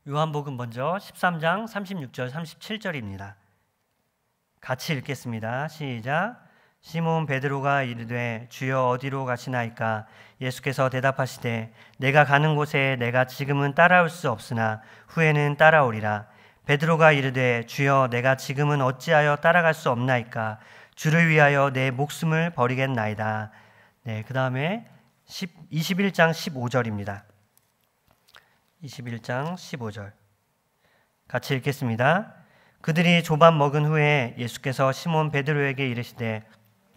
요한복음 먼저 13장 36절 37절입니다. 같이 읽겠습니다. 시작. 시몬 베드로가 이르되 주여 어디로 가시나이까? 예수께서 대답하시되 내가 가는 곳에 내가 지금은 따라올 수 없으나 후에는 따라오리라. 베드로가 이르되 주여 내가 지금은 어찌하여 따라갈 수 없나이까? 주를 위하여 내 목숨을 버리겠나이다. 네, 그 다음에 21장 15절입니다. 21장 15절 같이 읽겠습니다. 그들이 조밥 먹은 후에 예수께서 시몬 베드로에게 이르시되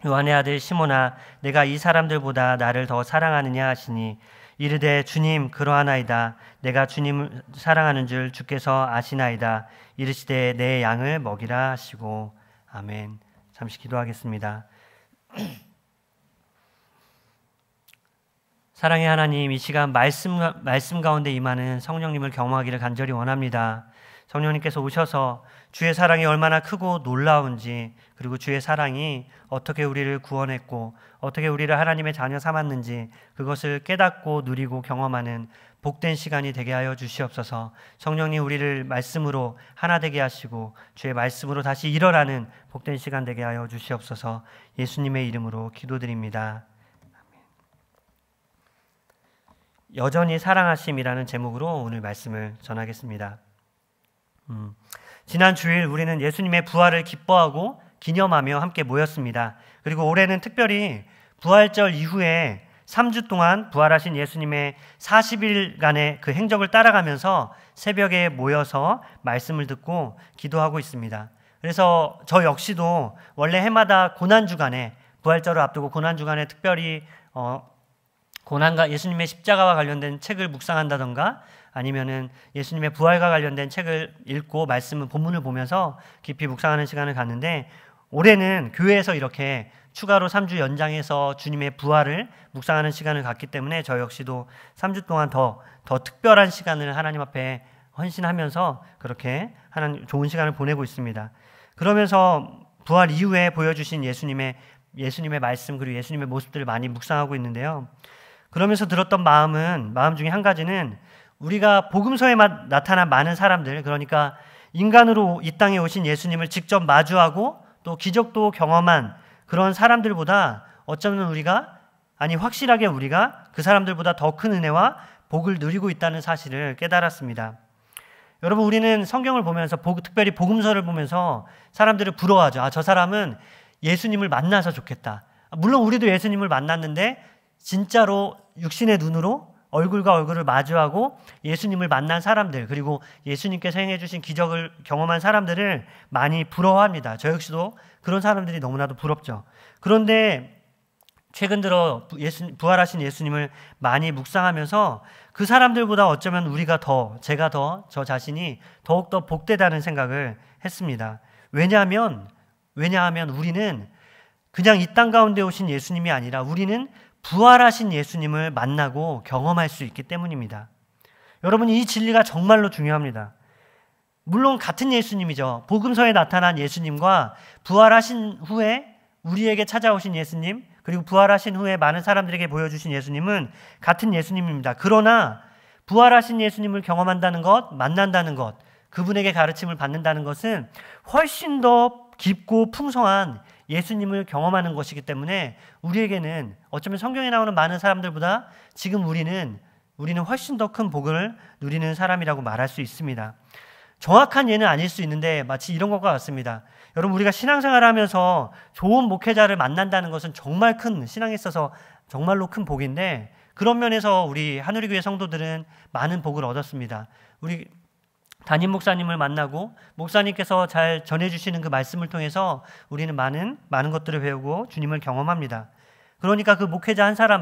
요한의 아들 시몬아 내가 이 사람들보다 나를 더 사랑하느냐 하시니 이르되 주님 그러하나이다. 내가 주님을 사랑하는 줄 주께서 아시나이다. 이르시되 내 양을 먹이라 하시고. 아멘. 잠시 기도하겠습니다. 사랑의 하나님, 이 시간 말씀 가운데 임하는 성령님을 경험하기를 간절히 원합니다. 성령님께서 오셔서 주의 사랑이 얼마나 크고 놀라운지, 그리고 주의 사랑이 어떻게 우리를 구원했고 어떻게 우리를 하나님의 자녀 삼았는지 그것을 깨닫고 누리고 경험하는 복된 시간이 되게 하여 주시옵소서. 성령님 우리를 말씀으로 하나 되게 하시고 주의 말씀으로 다시 일어나는 복된 시간 되게 하여 주시옵소서. 예수님의 이름으로 기도드립니다. 여전히 사랑하심이라는 제목으로 오늘 말씀을 전하겠습니다. 지난 주일 우리는 예수님의 부활을 기뻐하고 기념하며 함께 모였습니다. 그리고 올해는 특별히 부활절 이후에 3주 동안 부활하신 예수님의 40일간의 그 행적을 따라가면서 새벽에 모여서 말씀을 듣고 기도하고 있습니다. 그래서 저 역시도 원래 해마다 고난주간에, 부활절을 앞두고 고난주간에 특별히 고난과 예수님의 십자가와 관련된 책을 묵상한다던가 아니면은 예수님의 부활과 관련된 책을 읽고 본문을 보면서 깊이 묵상하는 시간을 갖는데, 올해는 교회에서 이렇게 추가로 3주 연장해서 주님의 부활을 묵상하는 시간을 갖기 때문에 저 역시도 3주 동안 더 특별한 시간을 하나님 앞에 헌신하면서 그렇게 좋은 시간을 보내고 있습니다. 그러면서 부활 이후에 보여주신 예수님의 말씀 그리고 예수님의 모습들을 많이 묵상하고 있는데요. 그러면서 들었던 마음 중에 한 가지는 우리가 복음서에 나타난 많은 사람들, 그러니까 인간으로 이 땅에 오신 예수님을 직접 마주하고 또 기적도 경험한 그런 사람들보다 어쩌면 확실하게 우리가 그 사람들보다 더 큰 은혜와 복을 누리고 있다는 사실을 깨달았습니다. 여러분, 우리는 성경을 보면서 특별히 복음서를 보면서 사람들을 부러워하죠. 저 사람은 예수님을 만나서 좋겠다. 물론 우리도 예수님을 만났는데 진짜로 육신의 눈으로 얼굴과 얼굴을 마주하고 예수님을 만난 사람들, 그리고 예수님께서 행해 주신 기적을 경험한 사람들을 많이 부러워합니다. 저 역시도 그런 사람들이 너무나도 부럽죠. 그런데 최근 들어 부활하신 예수님을 많이 묵상하면서 그 사람들보다 어쩌면 저 자신이 더욱더 복되다는 생각을 했습니다. 왜냐하면 우리는 그냥 이 땅 가운데 오신 예수님이 아니라 우리는 부활하신 예수님을 만나고 경험할 수 있기 때문입니다. 여러분, 이 진리가 정말로 중요합니다. 물론 같은 예수님이죠. 복음서에 나타난 예수님과 부활하신 후에 우리에게 찾아오신 예수님, 그리고 부활하신 후에 많은 사람들에게 보여주신 예수님은 같은 예수님입니다. 그러나 부활하신 예수님을 경험한다는 것, 만난다는 것, 그분에게 가르침을 받는다는 것은 훨씬 더 깊고 풍성한 예수님을 경험하는 것이기 때문에 우리에게는 어쩌면 성경에 나오는 많은 사람들보다 지금 우리는 훨씬 더 큰 복을 누리는 사람이라고 말할 수 있습니다. 정확한 예는 아닐 수 있는데 마치 이런 것과 같습니다. 여러분, 우리가 신앙생활을 하면서 좋은 목회자를 만난다는 것은 정말 신앙에 있어서 정말로 큰 복인데, 그런 면에서 우리 하누리교회 성도들은 많은 복을 얻었습니다. 우리 담임 목사님을 만나고 목사님께서 잘 전해주시는 그 말씀을 통해서 우리는 많은 것들을 배우고 주님을 경험합니다. 그러니까 그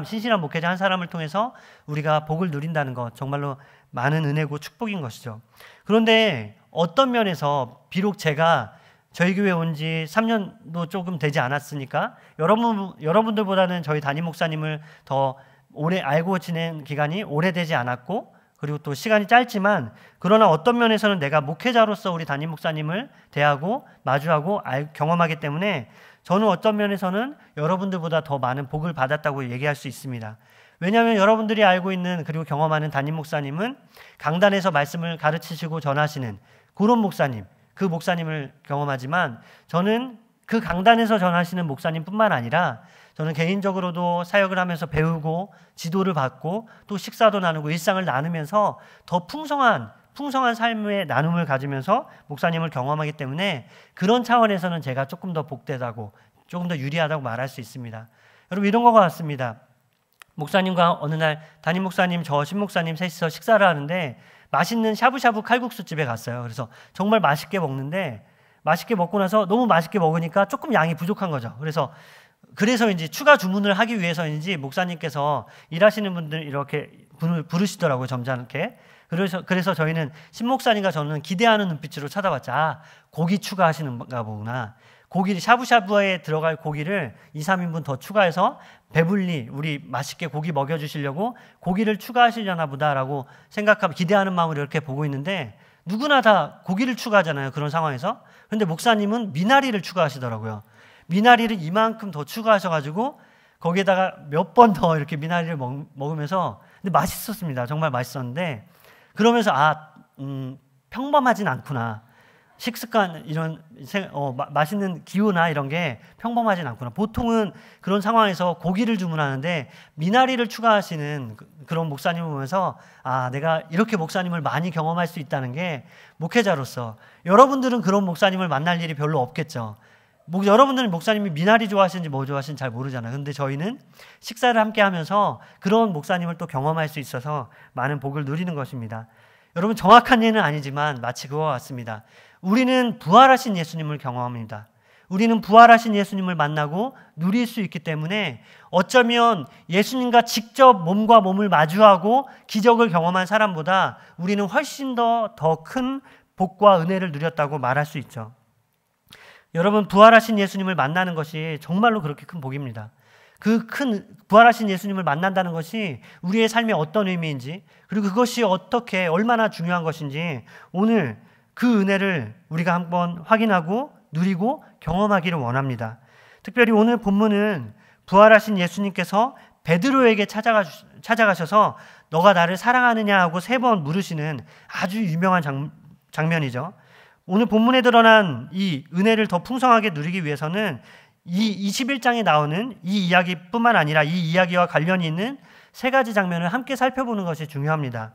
신실한 목회자 한 사람을 통해서 우리가 복을 누린다는 것, 정말로 많은 은혜고 축복인 것이죠. 그런데 어떤 면에서 비록 제가 저희 교회 온 지 3년도 조금 되지 않았으니까 여러분들보다는 저희 담임 목사님을 더 오래 알고 지낸 기간이 오래되지 않았고, 그리고 또 시간이 짧지만, 그러나 어떤 면에서는 내가 목회자로서 우리 담임 목사님을 대하고 마주하고 경험하기 때문에 저는 어떤 면에서는 여러분들보다 더 많은 복을 받았다고 얘기할 수 있습니다. 왜냐하면 여러분들이 알고 있는 그리고 경험하는 담임 목사님은 강단에서 말씀을 가르치시고 전하시는 그런 목사님, 그 목사님을 경험하지만 저는 그 강단에서 전하시는 목사님뿐만 아니라 저는 개인적으로도 사역을 하면서 배우고 지도를 받고 또 식사도 나누고 일상을 나누면서 더 풍성한 삶의 나눔을 가지면서 목사님을 경험하기 때문에 그런 차원에서는 제가 조금 더 복되다고 조금 더 유리하다고 말할 수 있습니다. 여러분 이런 것 같습니다. 목사님과 어느 날 담임 목사님, 저 신목사님 셋이서 식사를 하는데 맛있는 샤브샤브 칼국수 집에 갔어요. 그래서 정말 맛있게 먹는데 맛있게 먹고 나서 너무 맛있게 먹으니까 조금 양이 부족한 거죠. 그래서 이제 추가 주문을 하기 위해서인지 목사님께서 일하시는 분들 이렇게 부르시더라고요. 점잖게. 그래서 저희는 신목사님과 저는 기대하는 눈빛으로 쳐다봤죠. 아, 고기 추가하시는가 보구나. 고기를 샤브샤브에 들어갈 고기를 2, 3인분 더 추가해서 배불리 우리 맛있게 고기 먹여주시려고 고기를 추가하시려나 보다라고 생각하고 기대하는 마음으로 이렇게 보고 있는데 누구나 다 고기를 추가하잖아요. 그런 상황에서. 그런데 목사님은 미나리를 추가하시더라고요. 미나리를 이만큼 더 추가하셔가지고 거기에다가 몇 번 더 이렇게 미나리를 먹으면서 근데 맛있었습니다. 정말 맛있었는데 그러면서 평범하진 않구나. 식습관 이런 맛있는 기호나 이런 게 평범하진 않구나. 보통은 그런 상황에서 고기를 주문하는데 미나리를 추가하시는 그런 목사님을 보면서 내가 이렇게 목사님을 많이 경험할 수 있다는 게 목회자로서 여러분들은 그런 목사님을 만날 일이 별로 없겠죠. 여러분들은 목사님이 미나리 좋아하시는지 뭐 좋아하시는지 잘 모르잖아요. 근데 저희는 식사를 함께 하면서 그런 목사님을 또 경험할 수 있어서 많은 복을 누리는 것입니다. 여러분 정확한 예는 아니지만 마치 그와 같습니다. 우리는 부활하신 예수님을 경험합니다. 우리는 부활하신 예수님을 만나고 누릴 수 있기 때문에 어쩌면 예수님과 직접 몸과 몸을 마주하고 기적을 경험한 사람보다 우리는 훨씬 더 큰 복과 은혜를 누렸다고 말할 수 있죠. 여러분 부활하신 예수님을 만나는 것이 정말로 그렇게 큰 복입니다. 그 큰 부활하신 예수님을 만난다는 것이 우리의 삶에 어떤 의미인지 그리고 그것이 얼마나 중요한 것인지 오늘 그 은혜를 우리가 한번 확인하고 누리고 경험하기를 원합니다. 특별히 오늘 본문은 부활하신 예수님께서 베드로에게 찾아가셔서 너가 나를 사랑하느냐 하고 3번 물으시는 아주 유명한 장면이죠. 오늘 본문에 드러난 이 은혜를 더 풍성하게 누리기 위해서는 이 21장에 나오는 이 이야기뿐만 아니라 이 이야기와 관련이 있는 3가지 장면을 함께 살펴보는 것이 중요합니다.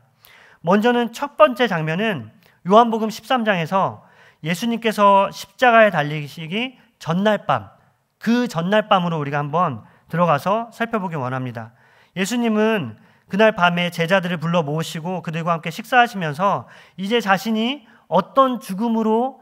먼저는 첫 번째 장면은 요한복음 13장에서 예수님께서 십자가에 달리시기 전날 밤, 그 전날 밤으로 우리가 한번 들어가서 살펴보기 원합니다. 예수님은 그날 밤에 제자들을 불러 모으시고 그들과 함께 식사하시면서 이제 자신이 어떤 죽음으로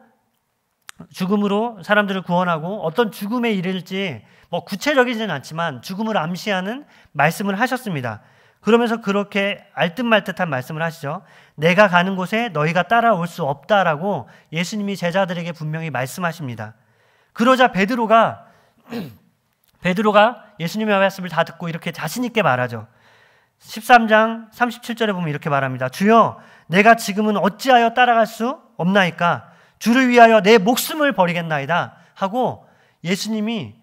사람들을 구원하고 어떤 죽음에 이를지 구체적이지는 않지만 죽음을 암시하는 말씀을 하셨습니다. 그러면서 그렇게 알듯말듯한 말씀을 하시죠. 내가 가는 곳에 너희가 따라올 수 없다라고 예수님이 제자들에게 분명히 말씀하십니다. 그러자 베드로가 예수님의 말씀을 다 듣고 이렇게 자신 있게 말하죠. 13장 37절에 보면 이렇게 말합니다. 주여 내가 지금은 어찌하여 따라갈 수 없나이까? 주를 위하여 내 목숨을 버리겠나이다 하고 예수님이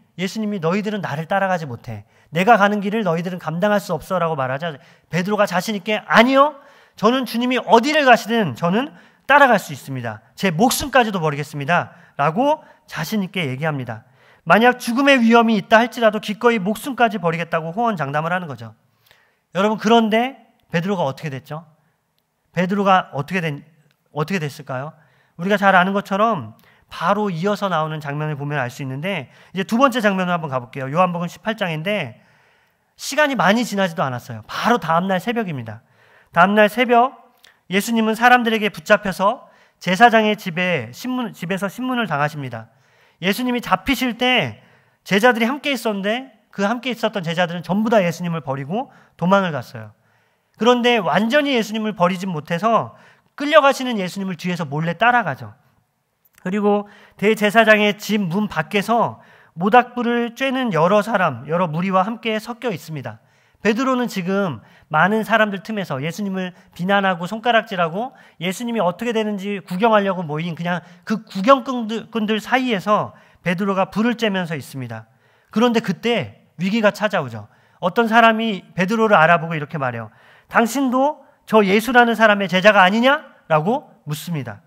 너희들은 나를 따라가지 못해. 내가 가는 길을 너희들은 감당할 수 없어라고 말하자 베드로가 자신 있게 아니요. 저는 주님이 어디를 가시든 저는 따라갈 수 있습니다. 제 목숨까지도 버리겠습니다. 라고 자신 있게 얘기합니다. 만약 죽음의 위험이 있다 할지라도 기꺼이 목숨까지 버리겠다고 호언장담을 하는 거죠. 여러분 그런데 베드로가 어떻게 됐죠? 베드로가 어떻게 됐을까요? 우리가 잘 아는 것처럼 바로 이어서 나오는 장면을 보면 알 수 있는데 이제 두 번째 장면을 한번 가볼게요. 요한복음 18장인데 시간이 많이 지나지도 않았어요. 바로 다음날 새벽입니다. 다음날 새벽 예수님은 사람들에게 붙잡혀서 제사장의 집에서 신문을 당하십니다. 예수님이 잡히실 때 제자들이 함께 있었는데 그 함께 있었던 제자들은 전부 다 예수님을 버리고 도망을 갔어요. 그런데 완전히 예수님을 버리진 못해서 끌려가시는 예수님을 뒤에서 몰래 따라가죠. 그리고 대제사장의 집 문 밖에서 모닥불을 쬐는 여러 무리와 함께 섞여 있습니다. 베드로는 지금 많은 사람들 틈에서 예수님을 비난하고 손가락질하고 예수님이 어떻게 되는지 구경하려고 모인 그냥 그 구경꾼들 사이에서 베드로가 불을 쬐면서 있습니다. 그런데 그때 위기가 찾아오죠. 어떤 사람이 베드로를 알아보고 이렇게 말해요. 당신도 저 예수라는 사람의 제자가 아니냐? 라고 묻습니다.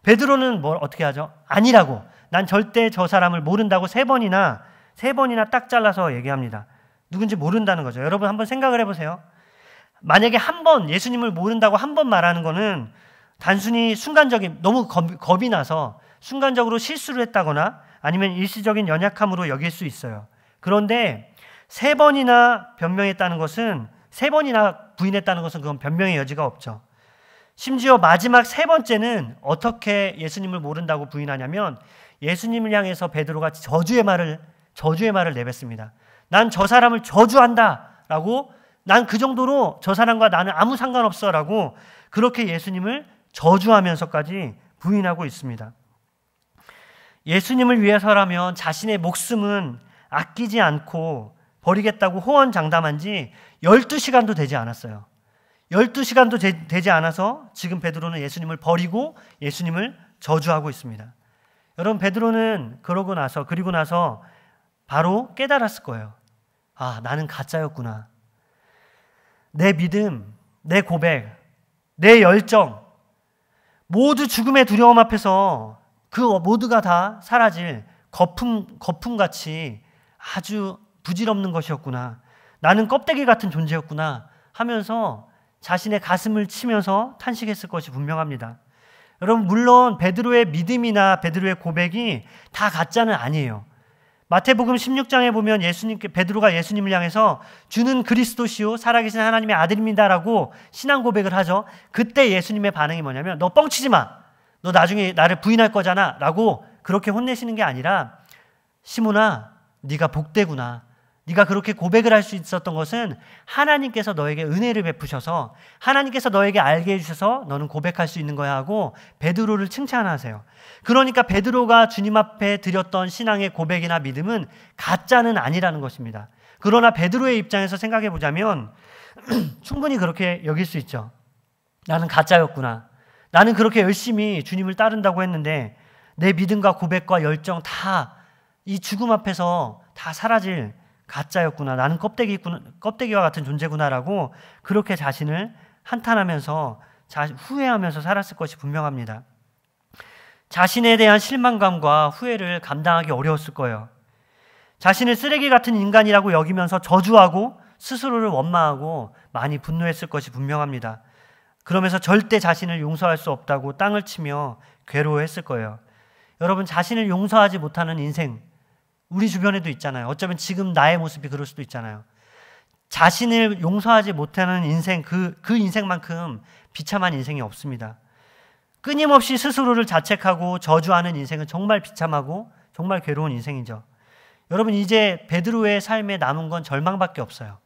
베드로는 뭘 어떻게 하죠? 아니라고. 난 절대 저 사람을 모른다고 세 번이나 딱 잘라서 얘기합니다. 누군지 모른다는 거죠. 여러분 한번 생각을 해보세요. 만약에 한 번 예수님을 모른다고 한 번 말하는 거는 단순히 순간적인 너무 겁이 나서 순간적으로 실수를 했다거나 아니면 일시적인 연약함으로 여길 수 있어요. 그런데 세 번이나 변명했다는 것은 세 번이나 부인했다는 것은 그건 변명의 여지가 없죠. 심지어 마지막 세 번째는 어떻게 예수님을 모른다고 부인하냐면 예수님을 향해서 베드로가 저주의 말을 내뱉습니다. 난 저 사람을 저주한다 라고 난 그 정도로 저 사람과 나는 아무 상관없어 라고 그렇게 예수님을 저주하면서까지 부인하고 있습니다. 예수님을 위해서라면 자신의 목숨은 아끼지 않고 버리겠다고 호언장담한 지 12시간도 되지 않았어요. 12시간도 되지 않아서 지금 베드로는 예수님을 버리고 예수님을 저주하고 있습니다. 여러분 베드로는 그리고 나서 바로 깨달았을 거예요. 아, 나는 가짜였구나. 내 믿음, 내 고백, 내 열정 모두 죽음의 두려움 앞에서 그 모두가 다 사라질 거품같이 아주 부질없는 것이었구나. 나는 껍데기 같은 존재였구나 하면서 자신의 가슴을 치면서 탄식했을 것이 분명합니다. 여러분 물론 베드로의 믿음이나 베드로의 고백이 다 가짜는 아니에요. 마태복음 16장에 보면 베드로가 예수님을 향해서 주는 그리스도시요 살아계신 하나님의 아들입니다라고 신앙 고백을 하죠. 그때 예수님의 반응이 뭐냐면 너 뻥치지 마. 너 나중에 나를 부인할 거잖아 라고 그렇게 혼내시는 게 아니라 시몬아 네가 복되구나. 네가 그렇게 고백을 할 수 있었던 것은 하나님께서 너에게 은혜를 베푸셔서 하나님께서 너에게 알게 해주셔서 너는 고백할 수 있는 거야 하고 베드로를 칭찬하세요. 그러니까 베드로가 주님 앞에 드렸던 신앙의 고백이나 믿음은 가짜는 아니라는 것입니다. 그러나 베드로의 입장에서 생각해 보자면 충분히 그렇게 여길 수 있죠. 나는 가짜였구나. 나는 그렇게 열심히 주님을 따른다고 했는데 내 믿음과 고백과 열정 다 이 죽음 앞에서 다 사라질 가짜였구나. 나는 껍데기와 같은 존재구나라고 그렇게 자신을 한탄하면서 후회하면서 살았을 것이 분명합니다. 자신에 대한 실망감과 후회를 감당하기 어려웠을 거예요. 자신을 쓰레기 같은 인간이라고 여기면서 저주하고 스스로를 원망하고 많이 분노했을 것이 분명합니다. 그러면서 절대 자신을 용서할 수 없다고 땅을 치며 괴로워했을 거예요. 여러분 자신을 용서하지 못하는 인생 우리 주변에도 있잖아요. 어쩌면 지금 나의 모습이 그럴 수도 있잖아요. 자신을 용서하지 못하는 인생, 그 인생만큼 비참한 인생이 없습니다. 끊임없이 스스로를 자책하고 저주하는 인생은 정말 비참하고 정말 괴로운 인생이죠. 여러분 이제 베드로의 삶에 남은 건 절망밖에 없어요.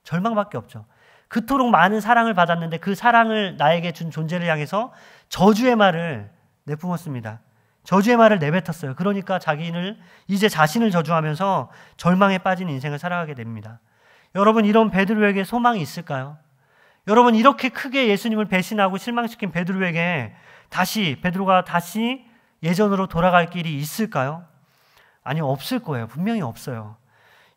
절망밖에 없죠. 그토록 많은 사랑을 받았는데 그 사랑을 나에게 준 존재를 향해서 저주의 말을 내뿜었습니다. 저주의 말을 내뱉었어요. 그러니까 이제 자신을 저주하면서 절망에 빠진 인생을 살아가게 됩니다. 여러분 이런 베드로에게 소망이 있을까요? 여러분 이렇게 크게 예수님을 배신하고 실망시킨 베드로에게 베드로가 다시 예전으로 돌아갈 길이 있을까요? 아니 없을 거예요. 분명히 없어요.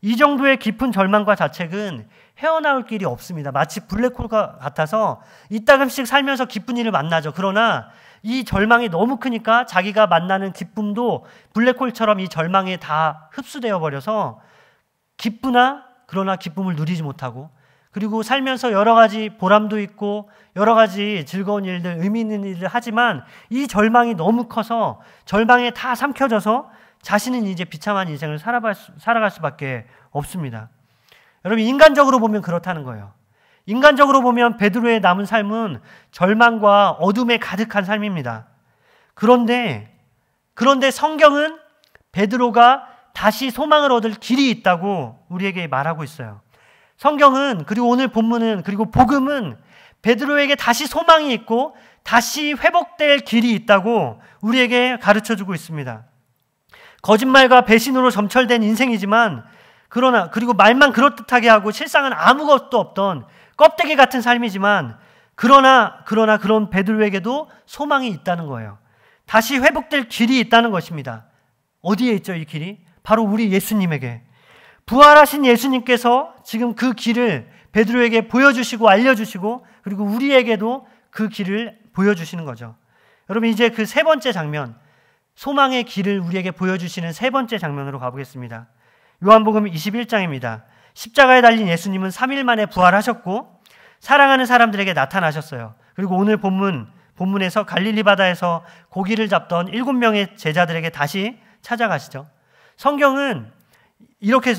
이 정도의 깊은 절망과 자책은 헤어나올 길이 없습니다. 마치 블랙홀과 같아서 이따금씩 살면서 기쁜 일을 만나죠. 그러나 이 절망이 너무 크니까 자기가 만나는 기쁨도 블랙홀처럼 이 절망에 다 흡수되어 버려서 그러나 기쁨을 누리지 못하고 그리고 살면서 여러 가지 보람도 있고 여러 가지 즐거운 일들, 의미 있는 일을 하지만 이 절망이 너무 커서 절망에 다 삼켜져서 자신은 이제 비참한 인생을 살아갈 수밖에 없습니다. 여러분 인간적으로 보면 그렇다는 거예요. 인간적으로 보면 베드로의 남은 삶은 절망과 어둠에 가득한 삶입니다. 그런데 성경은 베드로가 다시 소망을 얻을 길이 있다고 우리에게 말하고 있어요. 성경은 그리고 오늘 본문은 그리고 복음은 베드로에게 다시 소망이 있고 다시 회복될 길이 있다고 우리에게 가르쳐주고 있습니다. 거짓말과 배신으로 점철된 인생이지만 그리고 말만 그럴듯하게 하고 실상은 아무것도 없던 껍데기 같은 삶이지만 그러나 그런 베드로에게도 소망이 있다는 거예요. 다시 회복될 길이 있다는 것입니다. 어디에 있죠, 이 길이? 바로 우리 예수님에게. 부활하신 예수님께서 지금 그 길을 베드로에게 보여주시고 알려주시고 그리고 우리에게도 그 길을 보여주시는 거죠. 여러분 이제 그 세 번째 장면, 소망의 길을 우리에게 보여주시는 세 번째 장면으로 가보겠습니다. 요한복음 21장입니다. 십자가에 달린 예수님은 3일 만에 부활하셨고 사랑하는 사람들에게 나타나셨어요. 그리고 오늘 본문에서 갈릴리 바다에서 고기를 잡던 7명의 제자들에게 다시 찾아가시죠. 성경은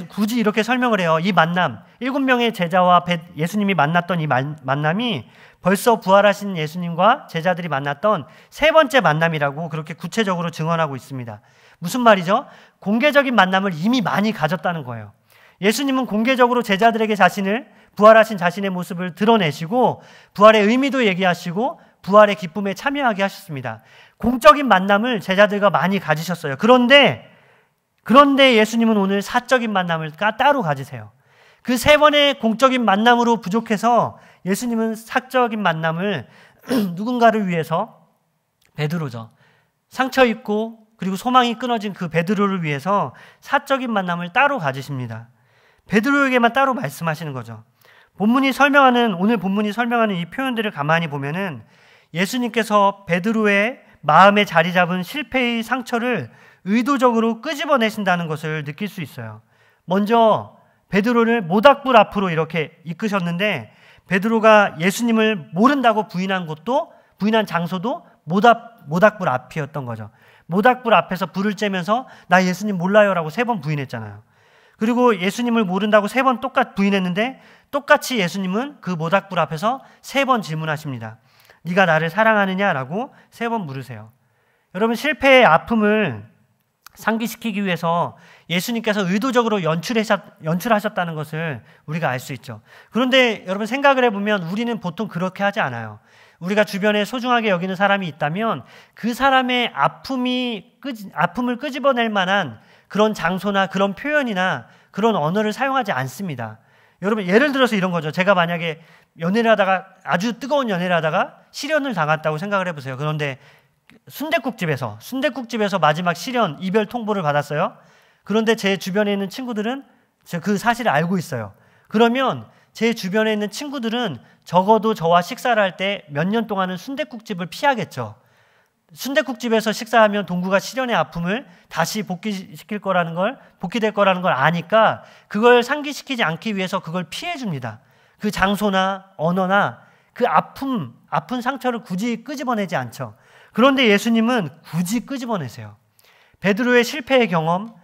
굳이 이렇게 설명을 해요. 이 만남, 7명의 제자와 예수님이 만났던 이 만남이 벌써 부활하신 예수님과 제자들이 만났던 세 번째 만남이라고 그렇게 구체적으로 증언하고 있습니다. 무슨 말이죠? 공개적인 만남을 이미 많이 가졌다는 거예요. 예수님은 공개적으로 제자들에게 부활하신 자신의 모습을 드러내시고 부활의 의미도 얘기하시고 부활의 기쁨에 참여하게 하셨습니다. 공적인 만남을 제자들과 많이 가지셨어요. 그런데 예수님은 오늘 사적인 만남을 따로 가지세요. 그 세 번의 공적인 만남으로 부족해서 예수님은 사적인 만남을 누군가를 위해서, 베드로죠. 상처 입고 그리고 소망이 끊어진 그 베드로를 위해서 사적인 만남을 따로 가지십니다. 베드로에게만 따로 말씀하시는 거죠. 오늘 본문이 설명하는 이 표현들을 가만히 보면은 예수님께서 베드로의 마음에 자리 잡은 실패의 상처를 의도적으로 끄집어내신다는 것을 느낄 수 있어요. 먼저 베드로를 모닥불 앞으로 이렇게 이끄셨는데 베드로가 예수님을 모른다고 부인한 장소도 모닥불 앞이었던 거죠. 모닥불 앞에서 불을 쬐면서 나 예수님 몰라요라고 3번 부인했잖아요. 그리고 예수님을 모른다고 3번 똑같이 부인했는데 똑같이 예수님은 그 모닥불 앞에서 3번 질문하십니다. 네가 나를 사랑하느냐라고 3번 물으세요. 여러분 실패의 아픔을 상기시키기 위해서 예수님께서 의도적으로 연출하셨다는 것을 우리가 알 수 있죠. 그런데 여러분 생각을 해보면 우리는 보통 그렇게 하지 않아요. 우리가 주변에 소중하게 여기는 사람이 있다면 그 사람의 아픔을 끄집어낼 만한 그런 장소나 그런 표현이나 그런 언어를 사용하지 않습니다. 여러분 예를 들어서 이런 거죠. 제가 만약에 아주 뜨거운 연애를 하다가 실연을 당했다고 생각을 해보세요. 그런데 순댓국집에서 마지막 실연, 이별 통보를 받았어요. 그런데 제 주변에 있는 친구들은 그 사실을 알고 있어요. 그러면 제 주변에 있는 친구들은 적어도 저와 식사를 할 때 몇 년 동안은 순댓국집을 피하겠죠. 순댓국집에서 식사하면 동구가 실연의 아픔을 다시 복귀될 거라는 걸 아니까 그걸 상기시키지 않기 위해서 그걸 피해 줍니다. 그 장소나 언어나 그 아픈 상처를 굳이 끄집어내지 않죠. 그런데 예수님은 굳이 끄집어내세요. 베드로의 실패의 경험,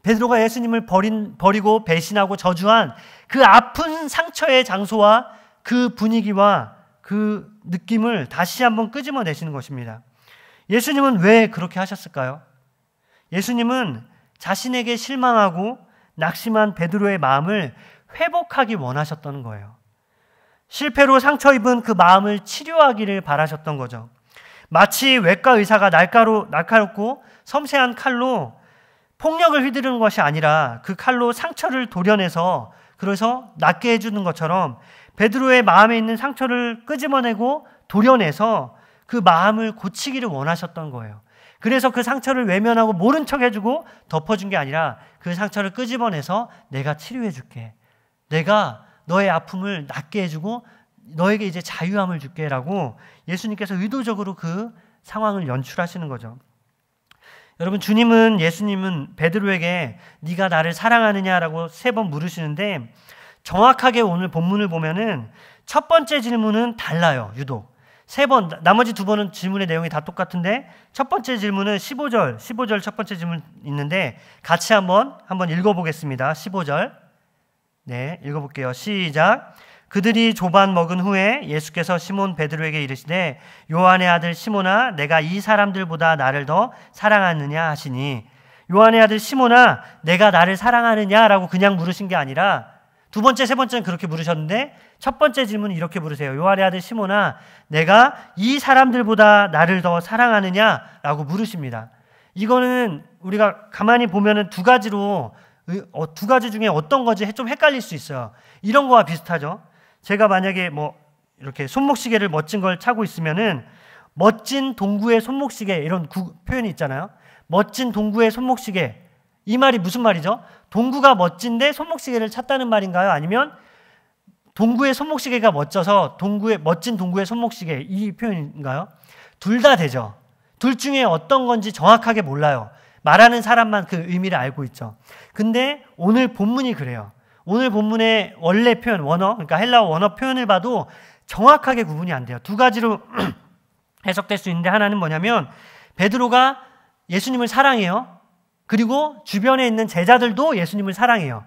베드로가 예수님을 버리고 배신하고 저주한 그 아픈 상처의 장소와 그 분위기와 그 느낌을 다시 한번 끄집어내시는 것입니다. 예수님은 왜 그렇게 하셨을까요? 예수님은 자신에게 실망하고 낙심한 베드로의 마음을 회복하기 원하셨던 거예요. 실패로 상처 입은 그 마음을 치료하기를 바라셨던 거죠. 마치 외과 의사가 날카롭고 섬세한 칼로 폭력을 휘두르는 것이 아니라 그 칼로 상처를 도려내서 그래서 낫게 해주는 것처럼 베드로의 마음에 있는 상처를 끄집어내고 도려내서 그 마음을 고치기를 원하셨던 거예요. 그래서 그 상처를 외면하고 모른 척 해주고 덮어준 게 아니라 그 상처를 끄집어내서 내가 치료해줄게. 내가 너의 아픔을 낫게 해주고 너에게 이제 자유함을 줄게 라고 예수님께서 의도적으로 그 상황을 연출하시는 거죠. 여러분 예수님은 베드로에게 네가 나를 사랑하느냐라고 3번 물으시는데 정확하게 오늘 본문을 보면은 첫 번째 질문은 달라요. 유독 3번, 나머지 2번은 질문의 내용이 다 똑같은데 첫 번째 질문은 15절 첫 번째 질문 있는데 같이 한번 읽어보겠습니다. 15절 네, 읽어볼게요. 시작. 그들이 조반 먹은 후에 예수께서 시몬 베드로에게 이르시되 요한의 아들 시몬아 내가 이 사람들보다 나를 더 사랑하느냐 하시니 요한의 아들 시몬아 내가 나를 사랑하느냐라고 그냥 물으신 게 아니라 두 번째, 세 번째는 그렇게 물으셨는데 첫 번째 질문은 이렇게 물으세요. 요한의 아들 시몬아 내가 이 사람들보다 나를 더 사랑하느냐라고 물으십니다. 이거는 우리가 가만히 보면은 두 가지 중에 어떤 거지 좀 헷갈릴 수 있어요. 이런 거와 비슷하죠. 제가 만약에 이렇게 손목시계를 멋진 걸 차고 있으면은 멋진 동구의 손목시계 이런 표현이 있잖아요. 멋진 동구의 손목시계 이 말이 무슨 말이죠? 동구가 멋진데 손목시계를 찾다는 말인가요? 아니면 동구의 손목시계가 멋져서 멋진 동구의 손목시계, 이 표현인가요? 둘 다 되죠. 둘 중에 어떤 건지 정확하게 몰라요. 말하는 사람만 그 의미를 알고 있죠. 근데 오늘 본문이 그래요. 오늘 본문의 원래 표현, 원어, 그러니까 헬라어 원어 표현을 봐도 정확하게 구분이 안 돼요. 두 가지로 해석될 수 있는데, 하나는 뭐냐면 베드로가 예수님을 사랑해요. 그리고 주변에 있는 제자들도 예수님을 사랑해요.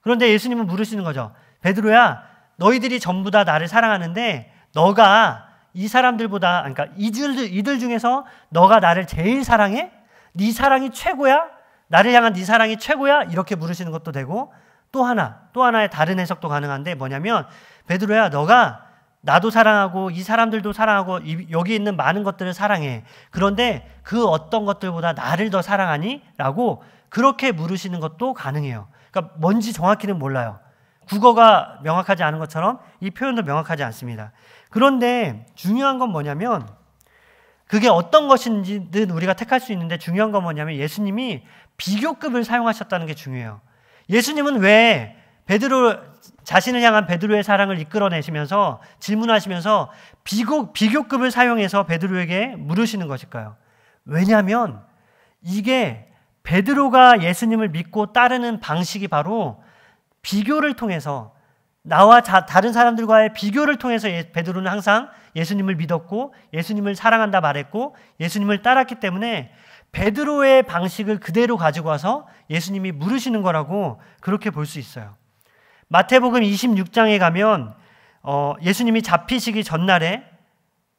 그런데 예수님은 물으시는 거죠. 베드로야, 너희들이 전부 다 나를 사랑하는데 너가 이 사람들보다, 그러니까 이들 중에서 너가 나를 제일 사랑해? 네 사랑이 최고야? 나를 향한 네 사랑이 최고야? 이렇게 물으시는 것도 되고, 또 하나의 다른 해석도 가능한데, 뭐냐면 베드로야, 너가 나도 사랑하고 이 사람들도 사랑하고 여기 있는 많은 것들을 사랑해. 그런데 그 어떤 것들보다 나를 더 사랑하니? 라고 그렇게 물으시는 것도 가능해요. 그러니까 뭔지 정확히는 몰라요. 국어가 명확하지 않은 것처럼 이 표현도 명확하지 않습니다. 그런데 중요한 건 뭐냐면, 그게 어떤 것인지는 우리가 택할 수 있는데, 중요한 건 뭐냐면 예수님이 비교급을 사용하셨다는 게 중요해요. 예수님은 왜 자신을 향한 베드로의 사랑을 이끌어내시면서 질문하시면서 비교급을 사용해서 베드로에게 물으시는 것일까요? 왜냐하면 이게 베드로가 예수님을 믿고 따르는 방식이 바로 비교를 통해서, 나와 다른 사람들과의 비교를 통해서 베드로는 항상 예수님을 믿었고 예수님을 사랑한다 말했고 예수님을 따랐기 때문에 베드로의 방식을 그대로 가지고 와서 예수님이 물으시는 거라고 그렇게 볼 수 있어요. 마태복음 26장에 가면 예수님이 잡히시기 전날에,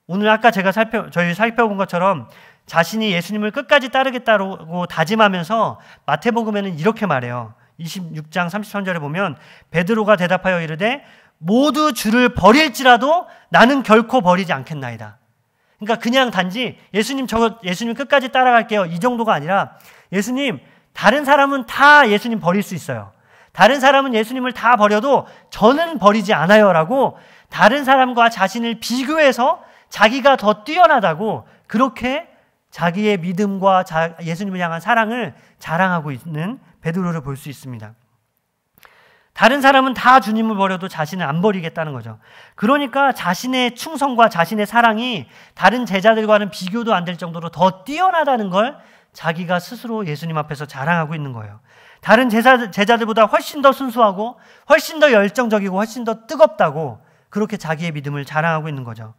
오늘 아까 저희 살펴본 것처럼 자신이 예수님을 끝까지 따르겠다고 다짐하면서 마태복음에는 이렇게 말해요. 26장 33절에 보면 베드로가 대답하여 이르되 모두 주를 버릴지라도 나는 결코 버리지 않겠나이다. 그러니까 그냥 단지 예수님 끝까지 따라갈게요, 이 정도가 아니라, 예수님, 다른 사람은 다 예수님 버릴 수 있어요. 다른 사람은 예수님을 다 버려도 저는 버리지 않아요 라고 다른 사람과 자신을 비교해서 자기가 더 뛰어나다고 그렇게 자기의 믿음과 예수님을 향한 사랑을 자랑하고 있는 베드로를 볼 수 있습니다. 다른 사람은 다 주님을 버려도 자신은 안 버리겠다는 거죠. 그러니까 자신의 충성과 자신의 사랑이 다른 제자들과는 비교도 안 될 정도로 더 뛰어나다는 걸 자기가 스스로 예수님 앞에서 자랑하고 있는 거예요. 다른 제자들보다 훨씬 더 순수하고 훨씬 더 열정적이고 훨씬 더 뜨겁다고 그렇게 자기의 믿음을 자랑하고 있는 거죠.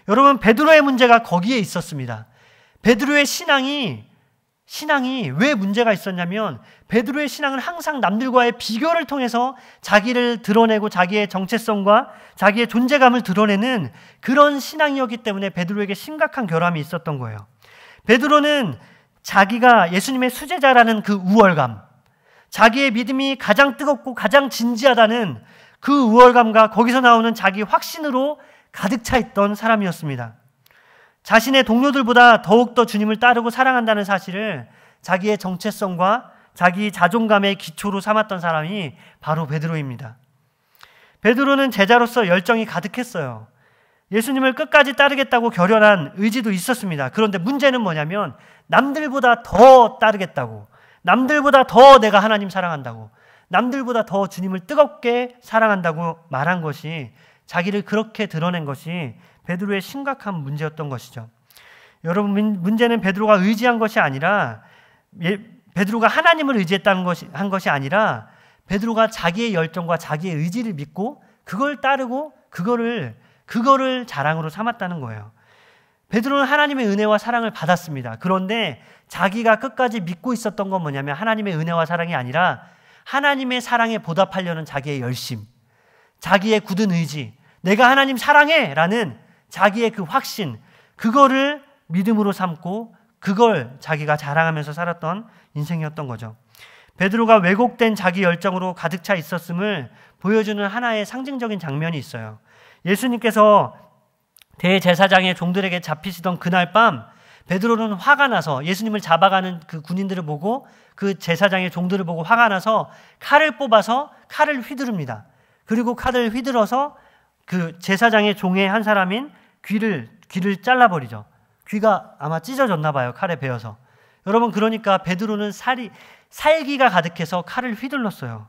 여러분, 베드로의 문제가 거기에 있었습니다. 베드로의 신앙이 왜 문제가 있었냐면, 베드로의 신앙은 항상 남들과의 비교를 통해서 자기를 드러내고 자기의 정체성과 자기의 존재감을 드러내는 그런 신앙이었기 때문에 베드로에게 심각한 결함이 있었던 거예요. 베드로는 자기가 예수님의 수제자라는 그 우월감, 자기의 믿음이 가장 뜨겁고 가장 진지하다는 그 우월감과 거기서 나오는 자기 확신으로 가득 차 있던 사람이었습니다. 자신의 동료들보다 더욱더 주님을 따르고 사랑한다는 사실을 자기의 정체성과 자기 자존감의 기초로 삼았던 사람이 바로 베드로입니다. 베드로는 제자로서 열정이 가득했어요. 예수님을 끝까지 따르겠다고 결연한 의지도 있었습니다. 그런데 문제는 뭐냐면 남들보다 더 따르겠다고, 남들보다 더 내가 하나님 사랑한다고, 남들보다 더 주님을 뜨겁게 사랑한다고 말한 것이, 자기를 그렇게 드러낸 것이 베드로의 심각한 문제였던 것이죠. 여러분, 문제는 베드로가 의지한 것이 아니라, 베드로가 하나님을 의지했다는 한 것이 아니라 베드로가 자기의 열정과 자기의 의지를 믿고 그걸 따르고 그거를 자랑으로 삼았다는 거예요. 베드로는 하나님의 은혜와 사랑을 받았습니다. 그런데 자기가 끝까지 믿고 있었던 건 뭐냐면 하나님의 은혜와 사랑이 아니라 하나님의 사랑에 보답하려는 자기의 열심, 자기의 굳은 의지, 내가 하나님 사랑해! 라는 자기의 그 확신, 그거를 믿음으로 삼고 그걸 자기가 자랑하면서 살았던 인생이었던 거죠. 베드로가 왜곡된 자기 열정으로 가득 차 있었음을 보여주는 하나의 상징적인 장면이 있어요. 예수님께서 대제사장의 종들에게 잡히시던 그날 밤, 베드로는 화가 나서 예수님을 잡아가는 그 군인들을 보고, 그 제사장의 종들을 보고 화가 나서 칼을 뽑아서 칼을 휘두릅니다. 그리고 칼을 휘둘러서 그 제사장의 종의 한 사람인 귀를 잘라버리죠. 귀가 아마 찢어졌나 봐요, 칼에 베어서. 여러분, 그러니까 베드로는 살기가 가득해서 칼을 휘둘렀어요.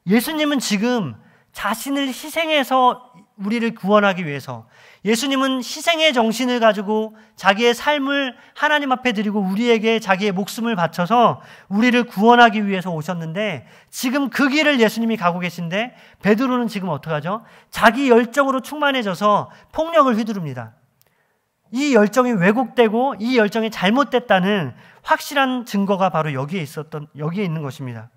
예수님은 지금 자신을 희생해서 우리를 구원하기 위해서, 예수님은 희생의 정신을 가지고 자기의 삶을 하나님 앞에 드리고 우리에게 자기의 목숨을 바쳐서 우리를 구원하기 위해서 오셨는데, 지금 그 길을 예수님이 가고 계신데 베드로는 지금 어떡하죠? 자기 열정으로 충만해져서 폭력을 휘두릅니다. 이 열정이 왜곡되고 이 열정이 잘못됐다는 확실한 증거가 바로 여기에 있는 것입니다.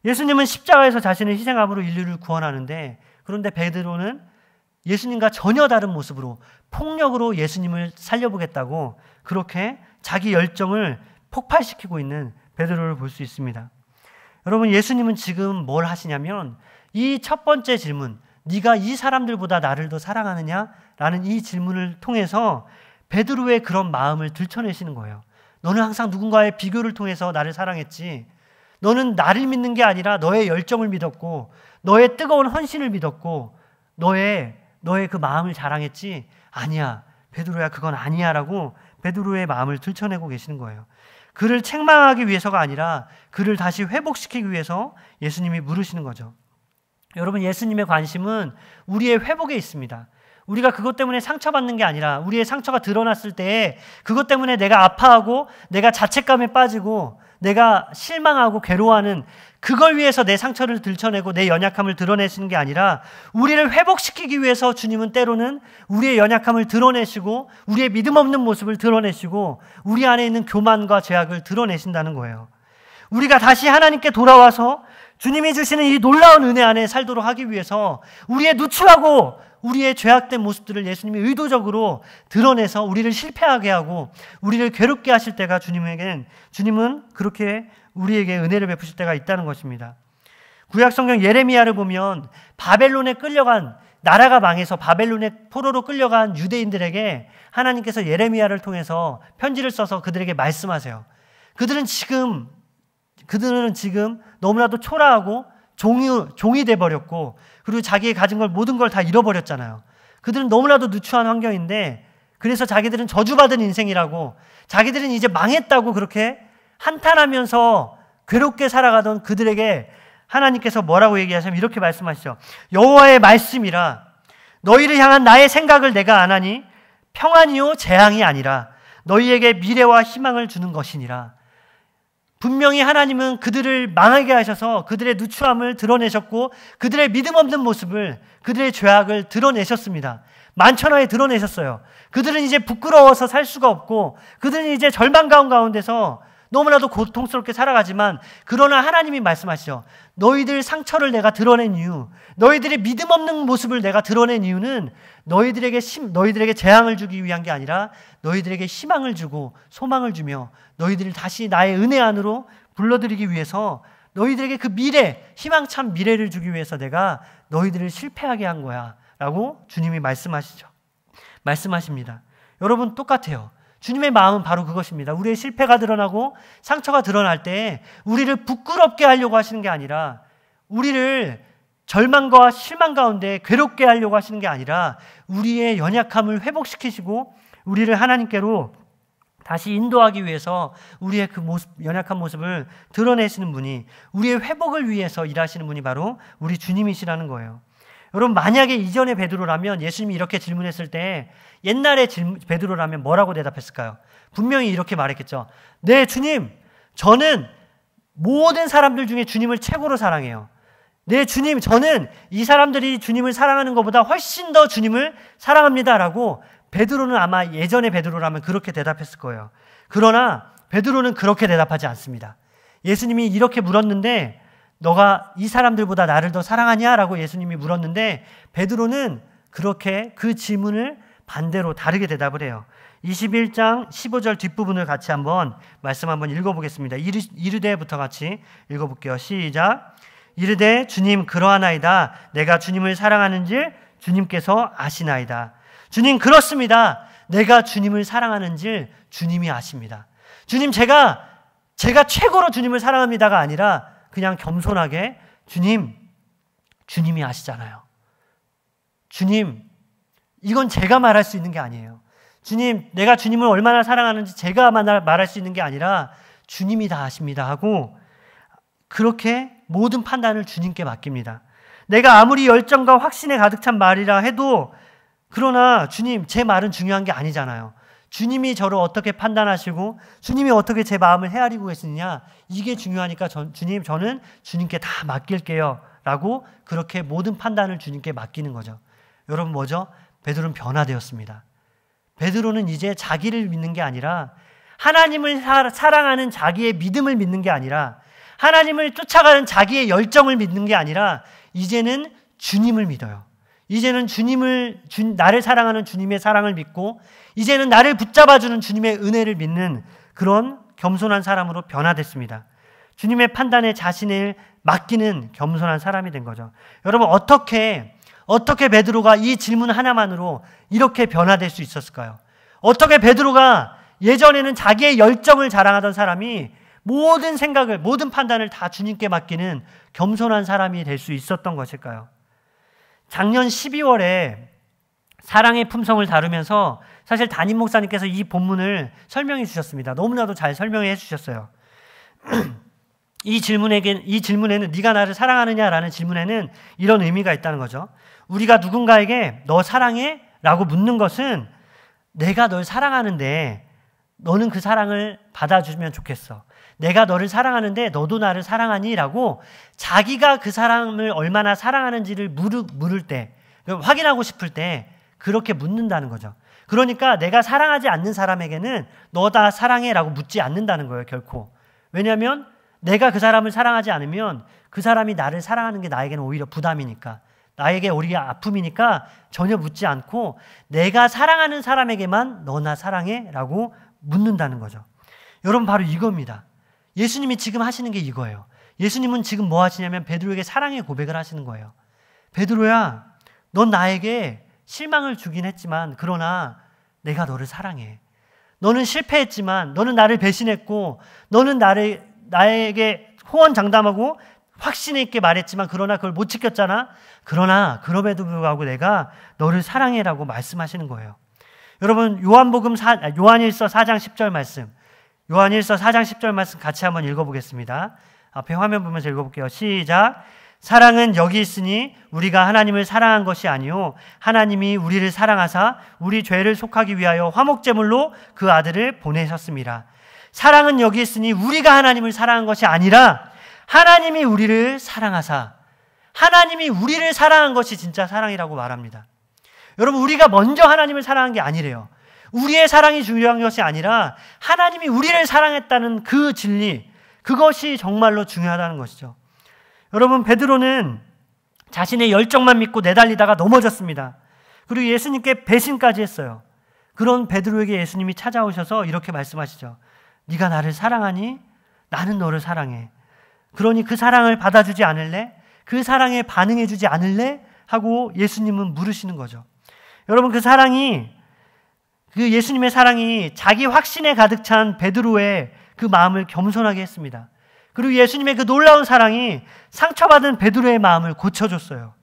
예수님은 십자가에서 자신을 희생함으로 인류를 구원하는데, 그런데 베드로는 예수님과 전혀 다른 모습으로 폭력으로 예수님을 살려보겠다고 그렇게 자기 열정을 폭발시키고 있는 베드로를 볼 수 있습니다. 여러분, 예수님은 지금 뭘 하시냐면 이 첫 번째 질문, 네가 이 사람들보다 나를 더 사랑하느냐? 라는 이 질문을 통해서 베드로의 그런 마음을 들춰내시는 거예요. 너는 항상 누군가의 비교를 통해서 나를 사랑했지. 너는 나를 믿는 게 아니라 너의 열정을 믿었고 너의 뜨거운 헌신을 믿었고 너의 그 마음을 자랑했지. 아니야, 베드로야, 그건 아니야 라고 베드로의 마음을 들춰내고 계시는 거예요. 그를 책망하기 위해서가 아니라 그를 다시 회복시키기 위해서 예수님이 물으시는 거죠. 여러분, 예수님의 관심은 우리의 회복에 있습니다. 우리가 그것 때문에 상처받는 게 아니라 우리의 상처가 드러났을 때 그것 때문에 내가 아파하고 내가 자책감에 빠지고 내가 실망하고 괴로워하는, 그걸 위해서 내 상처를 들춰내고 내 연약함을 드러내시는 게 아니라 우리를 회복시키기 위해서 주님은 때로는 우리의 연약함을 드러내시고 우리의 믿음 없는 모습을 드러내시고 우리 안에 있는 교만과 죄악을 드러내신다는 거예요. 우리가 다시 하나님께 돌아와서 주님이 주시는 이 놀라운 은혜 안에 살도록 하기 위해서 우리의 누추하고 우리의 죄악된 모습들을 예수님이 의도적으로 드러내서 우리를 실패하게 하고 우리를 괴롭게 하실 때가 주님은 그렇게 우리에게 은혜를 베푸실 때가 있다는 것입니다. 구약성경 예레미야를 보면 바벨론에 끌려간, 나라가 망해서 바벨론의 포로로 끌려간 유대인들에게 하나님께서 예레미야를 통해서 편지를 써서 그들에게 말씀하세요. 그들은 지금 너무나도 초라하고 종이 돼버렸고, 그리고 자기의 가진 걸 모든 걸 다 잃어버렸잖아요. 그들은 너무나도 누추한 환경인데, 그래서 자기들은 저주받은 인생이라고, 자기들은 이제 망했다고 그렇게 한탄하면서 괴롭게 살아가던 그들에게 하나님께서 뭐라고 얘기하시냐면 이렇게 말씀하시죠. 여호와의 말씀이라. 너희를 향한 나의 생각을 내가 아나니 평안이요 재앙이 아니라 너희에게 미래와 희망을 주는 것이니라. 분명히 하나님은 그들을 망하게 하셔서 그들의 누추함을 드러내셨고 그들의 믿음 없는 모습을, 그들의 죄악을 드러내셨습니다. 만천하에 드러내셨어요. 그들은 이제 부끄러워서 살 수가 없고 그들은 이제 절망감 가운데서 너무나도 고통스럽게 살아가지만, 그러나 하나님이 말씀하시죠. 너희들 상처를 내가 드러낸 이유, 너희들의 믿음 없는 모습을 내가 드러낸 이유는 너희들에게 재앙을 주기 위한 게 아니라 너희들에게 희망을 주고 소망을 주며 너희들을 다시 나의 은혜 안으로 불러들이기 위해서, 너희들에게 그 미래, 희망찬 미래를 주기 위해서 내가 너희들을 실패하게 한 거야 라고 주님이 말씀하십니다. 여러분, 똑같아요. 주님의 마음은 바로 그것입니다. 우리의 실패가 드러나고 상처가 드러날 때 우리를 부끄럽게 하려고 하시는 게 아니라, 우리를 절망과 실망 가운데 괴롭게 하려고 하시는 게 아니라 우리의 연약함을 회복시키시고 우리를 하나님께로 다시 인도하기 위해서 우리의 그 연약한 모습을 드러내시는 분이, 우리의 회복을 위해서 일하시는 분이 바로 우리 주님이시라는 거예요. 여러분, 만약에 이전의 베드로라면, 예수님이 이렇게 질문했을 때 옛날의 베드로라면 뭐라고 대답했을까요? 분명히 이렇게 말했겠죠. 네, 주님, 저는 모든 사람들 중에 주님을 최고로 사랑해요. 네, 주님, 저는 이 사람들이 주님을 사랑하는 것보다 훨씬 더 주님을 사랑합니다 라고 베드로는 아마 예전의 베드로라면 그렇게 대답했을 거예요. 그러나 베드로는 그렇게 대답하지 않습니다. 예수님이 이렇게 물었는데, 너가 이 사람들보다 나를 더 사랑하냐? 라고 예수님이 물었는데 베드로는 그렇게 그 질문을 반대로 다르게 대답을 해요. 21장 15절 뒷부분을 같이 말씀 한번 읽어보겠습니다. 이르되부터 같이 읽어볼게요. 시작. 이르되 주님 그러하나이다. 내가 주님을 사랑하는지 주님께서 아시나이다. 주님, 그렇습니다. 내가 주님을 사랑하는지 주님이 아십니다. 주님, 제가 최고로 주님을 사랑합니다가 아니라 그냥 겸손하게, 주님이 아시잖아요. 주님, 이건 제가 말할 수 있는 게 아니에요. 주님, 내가 주님을 얼마나 사랑하는지 제가 말할 수 있는 게 아니라 주님이 다 아십니다 하고 그렇게 모든 판단을 주님께 맡깁니다. 내가 아무리 열정과 확신에 가득 찬 말이라 해도 그러나 주님, 제 말은 중요한 게 아니잖아요. 주님이 저를 어떻게 판단하시고 주님이 어떻게 제 마음을 헤아리고 계시느냐, 이게 중요하니까 주님, 저는 주님께 다 맡길게요 라고 그렇게 모든 판단을 주님께 맡기는 거죠. 여러분, 뭐죠? 베드로는 변화되었습니다. 베드로는 이제 자기를 믿는 게 아니라 하나님을 사랑하는 자기의 믿음을 믿는 게 아니라 하나님을 쫓아가는 자기의 열정을 믿는 게 아니라 이제는 주님을 믿어요. 이제는 나를 사랑하는 주님의 사랑을 믿고 이제는 나를 붙잡아주는 주님의 은혜를 믿는 그런 겸손한 사람으로 변화됐습니다. 주님의 판단에 자신을 맡기는 겸손한 사람이 된 거죠. 여러분, 어떻게 베드로가 이 질문 하나만으로 이렇게 변화될 수 있었을까요? 어떻게 베드로가 예전에는 자기의 열정을 자랑하던 사람이 모든 생각을, 모든 판단을 다 주님께 맡기는 겸손한 사람이 될 수 있었던 것일까요? 작년 12월에 사랑의 품성을 다루면서 사실 담임 목사님께서 이 본문을 설명해 주셨습니다. 너무나도 잘 설명해 주셨어요. 이 질문에는 네가 나를 사랑하느냐라는 질문에는 이런 의미가 있다는 거죠. 우리가 누군가에게 너 사랑해? 라고 묻는 것은 내가 널 사랑하는데 너는 그 사랑을 받아주면 좋겠어. 내가 너를 사랑하는데 너도 나를 사랑하니? 라고 자기가 그 사람을 얼마나 사랑하는지를 물을 때, 확인하고 싶을 때 그렇게 묻는다는 거죠. 그러니까 내가 사랑하지 않는 사람에게는 너 다 사랑해 라고 묻지 않는다는 거예요, 결코. 왜냐하면 내가 그 사람을 사랑하지 않으면 그 사람이 나를 사랑하는 게 나에게는 오히려 부담이니까, 나에게 오히려 아픔이니까 전혀 묻지 않고 내가 사랑하는 사람에게만 너 나 사랑해? 라고 묻는다는 거죠. 여러분, 바로 이겁니다. 예수님이 지금 하시는 게 이거예요. 예수님은 지금 뭐 하시냐면 베드로에게 사랑의 고백을 하시는 거예요. 베드로야, 넌 나에게 실망을 주긴 했지만 그러나 내가 너를 사랑해. 너는 실패했지만, 너는 나를 배신했고, 너는 나에게 호언장담하고 확신 있게 말했지만 그러나 그걸 못 지켰잖아. 그러나 그럼에도 불구하고 내가 너를 사랑해라고 말씀하시는 거예요. 여러분, 요한일서 4장 10절 말씀, 요한일서 4장 10절 말씀 같이 한번 읽어보겠습니다. 앞에 화면 보면서 읽어볼게요. 시작. 사랑은 여기 있으니 우리가 하나님을 사랑한 것이 아니요 하나님이 우리를 사랑하사 우리 죄를 속하기 위하여 화목제물로 그 아들을 보내셨습니다. 사랑은 여기 있으니 우리가 하나님을 사랑한 것이 아니라 하나님이 우리를 사랑하사, 하나님이 우리를 사랑한 것이 진짜 사랑이라고 말합니다. 여러분, 우리가 먼저 하나님을 사랑한 게 아니래요. 우리의 사랑이 중요한 것이 아니라 하나님이 우리를 사랑했다는 그 진리, 그것이 정말로 중요하다는 것이죠. 여러분, 베드로는 자신의 열정만 믿고 내달리다가 넘어졌습니다. 그리고 예수님께 배신까지 했어요. 그런 베드로에게 예수님이 찾아오셔서 이렇게 말씀하시죠. 네가 나를 사랑하니? 나는 너를 사랑해. 그러니 그 사랑을 받아주지 않을래? 그 사랑에 반응해주지 않을래? 하고 예수님은 물으시는 거죠. 여러분, 그 예수님의 사랑이 자기 확신에 가득 찬 베드로의 그 마음을 겸손하게 했습니다. 그리고 예수님의 그 놀라운 사랑이 상처받은 베드로의 마음을 고쳐줬어요.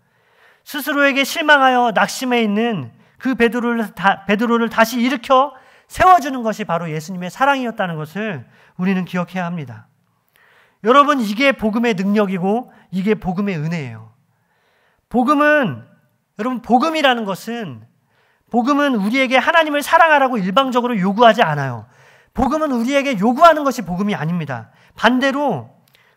스스로에게 실망하여 낙심해 있는 그 베드로를 다시 일으켜 세워주는 것이 바로 예수님의 사랑이었다는 것을 우리는 기억해야 합니다. 여러분, 이게 복음의 능력이고 이게 복음의 은혜예요. 복음이라는 것은, 복음은 우리에게 하나님을 사랑하라고 일방적으로 요구하지 않아요. 복음은 우리에게 요구하는 것이 복음이 아닙니다. 반대로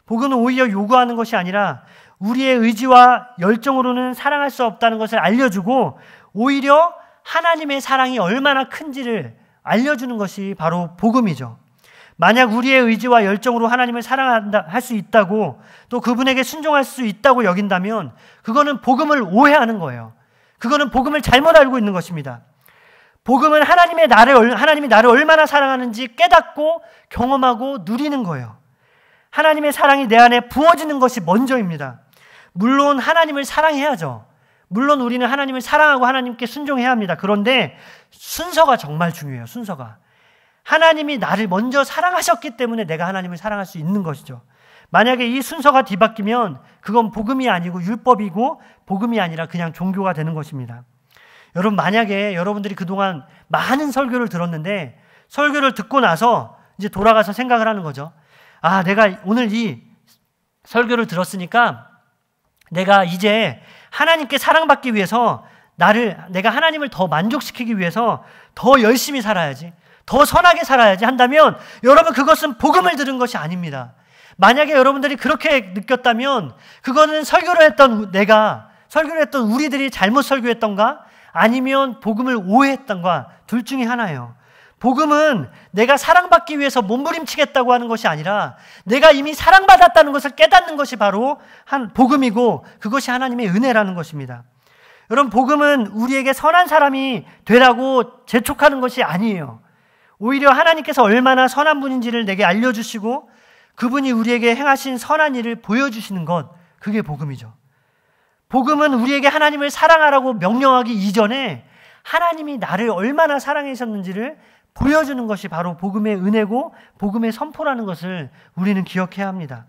복음은 오히려 요구하는 것이 아니라 우리의 의지와 열정으로는 사랑할 수 없다는 것을 알려주고 오히려 하나님의 사랑이 얼마나 큰지를 알려주는 것이 바로 복음이죠. 만약 우리의 의지와 열정으로 하나님을 사랑할 수 있다고, 또 그분에게 순종할 수 있다고 여긴다면 그거는 복음을 오해하는 거예요. 그거는 복음을 잘못 알고 있는 것입니다. 복음은 하나님이 나를 얼마나 사랑하는지 깨닫고 경험하고 누리는 거예요. 하나님의 사랑이 내 안에 부어지는 것이 먼저입니다. 물론 하나님을 사랑해야죠. 물론 우리는 하나님을 사랑하고 하나님께 순종해야 합니다. 그런데 순서가 정말 중요해요. 순서가. 하나님이 나를 먼저 사랑하셨기 때문에 내가 하나님을 사랑할 수 있는 것이죠. 만약에 이 순서가 뒤바뀌면 그건 복음이 아니고 율법이고 복음이 아니라 그냥 종교가 되는 것입니다. 여러분, 만약에 여러분들이 그동안 많은 설교를 들었는데 설교를 듣고 나서 이제 돌아가서 생각을 하는 거죠. 아, 내가 오늘 이 설교를 들었으니까 내가 이제 하나님께 사랑받기 위해서 내가 하나님을 더 만족시키기 위해서 더 열심히 살아야지, 더 선하게 살아야지 한다면 여러분, 그것은 복음을 들은 것이 아닙니다. 만약에 여러분들이 그렇게 느꼈다면 그거는 설교를 했던 우리들이 잘못 설교했던가, 아니면 복음을 오해했던가, 둘 중에 하나예요. 복음은 내가 사랑받기 위해서 몸부림치겠다고 하는 것이 아니라 내가 이미 사랑받았다는 것을 깨닫는 것이 바로 복음이고, 그것이 하나님의 은혜라는 것입니다. 여러분, 복음은 우리에게 선한 사람이 되라고 재촉하는 것이 아니에요. 오히려 하나님께서 얼마나 선한 분인지를 내게 알려주시고 그분이 우리에게 행하신 선한 일을 보여주시는 것, 그게 복음이죠. 복음은 우리에게 하나님을 사랑하라고 명령하기 이전에 하나님이 나를 얼마나 사랑하셨는지를 보여주는 것이 바로 복음의 은혜고 복음의 선포라는 것을 우리는 기억해야 합니다.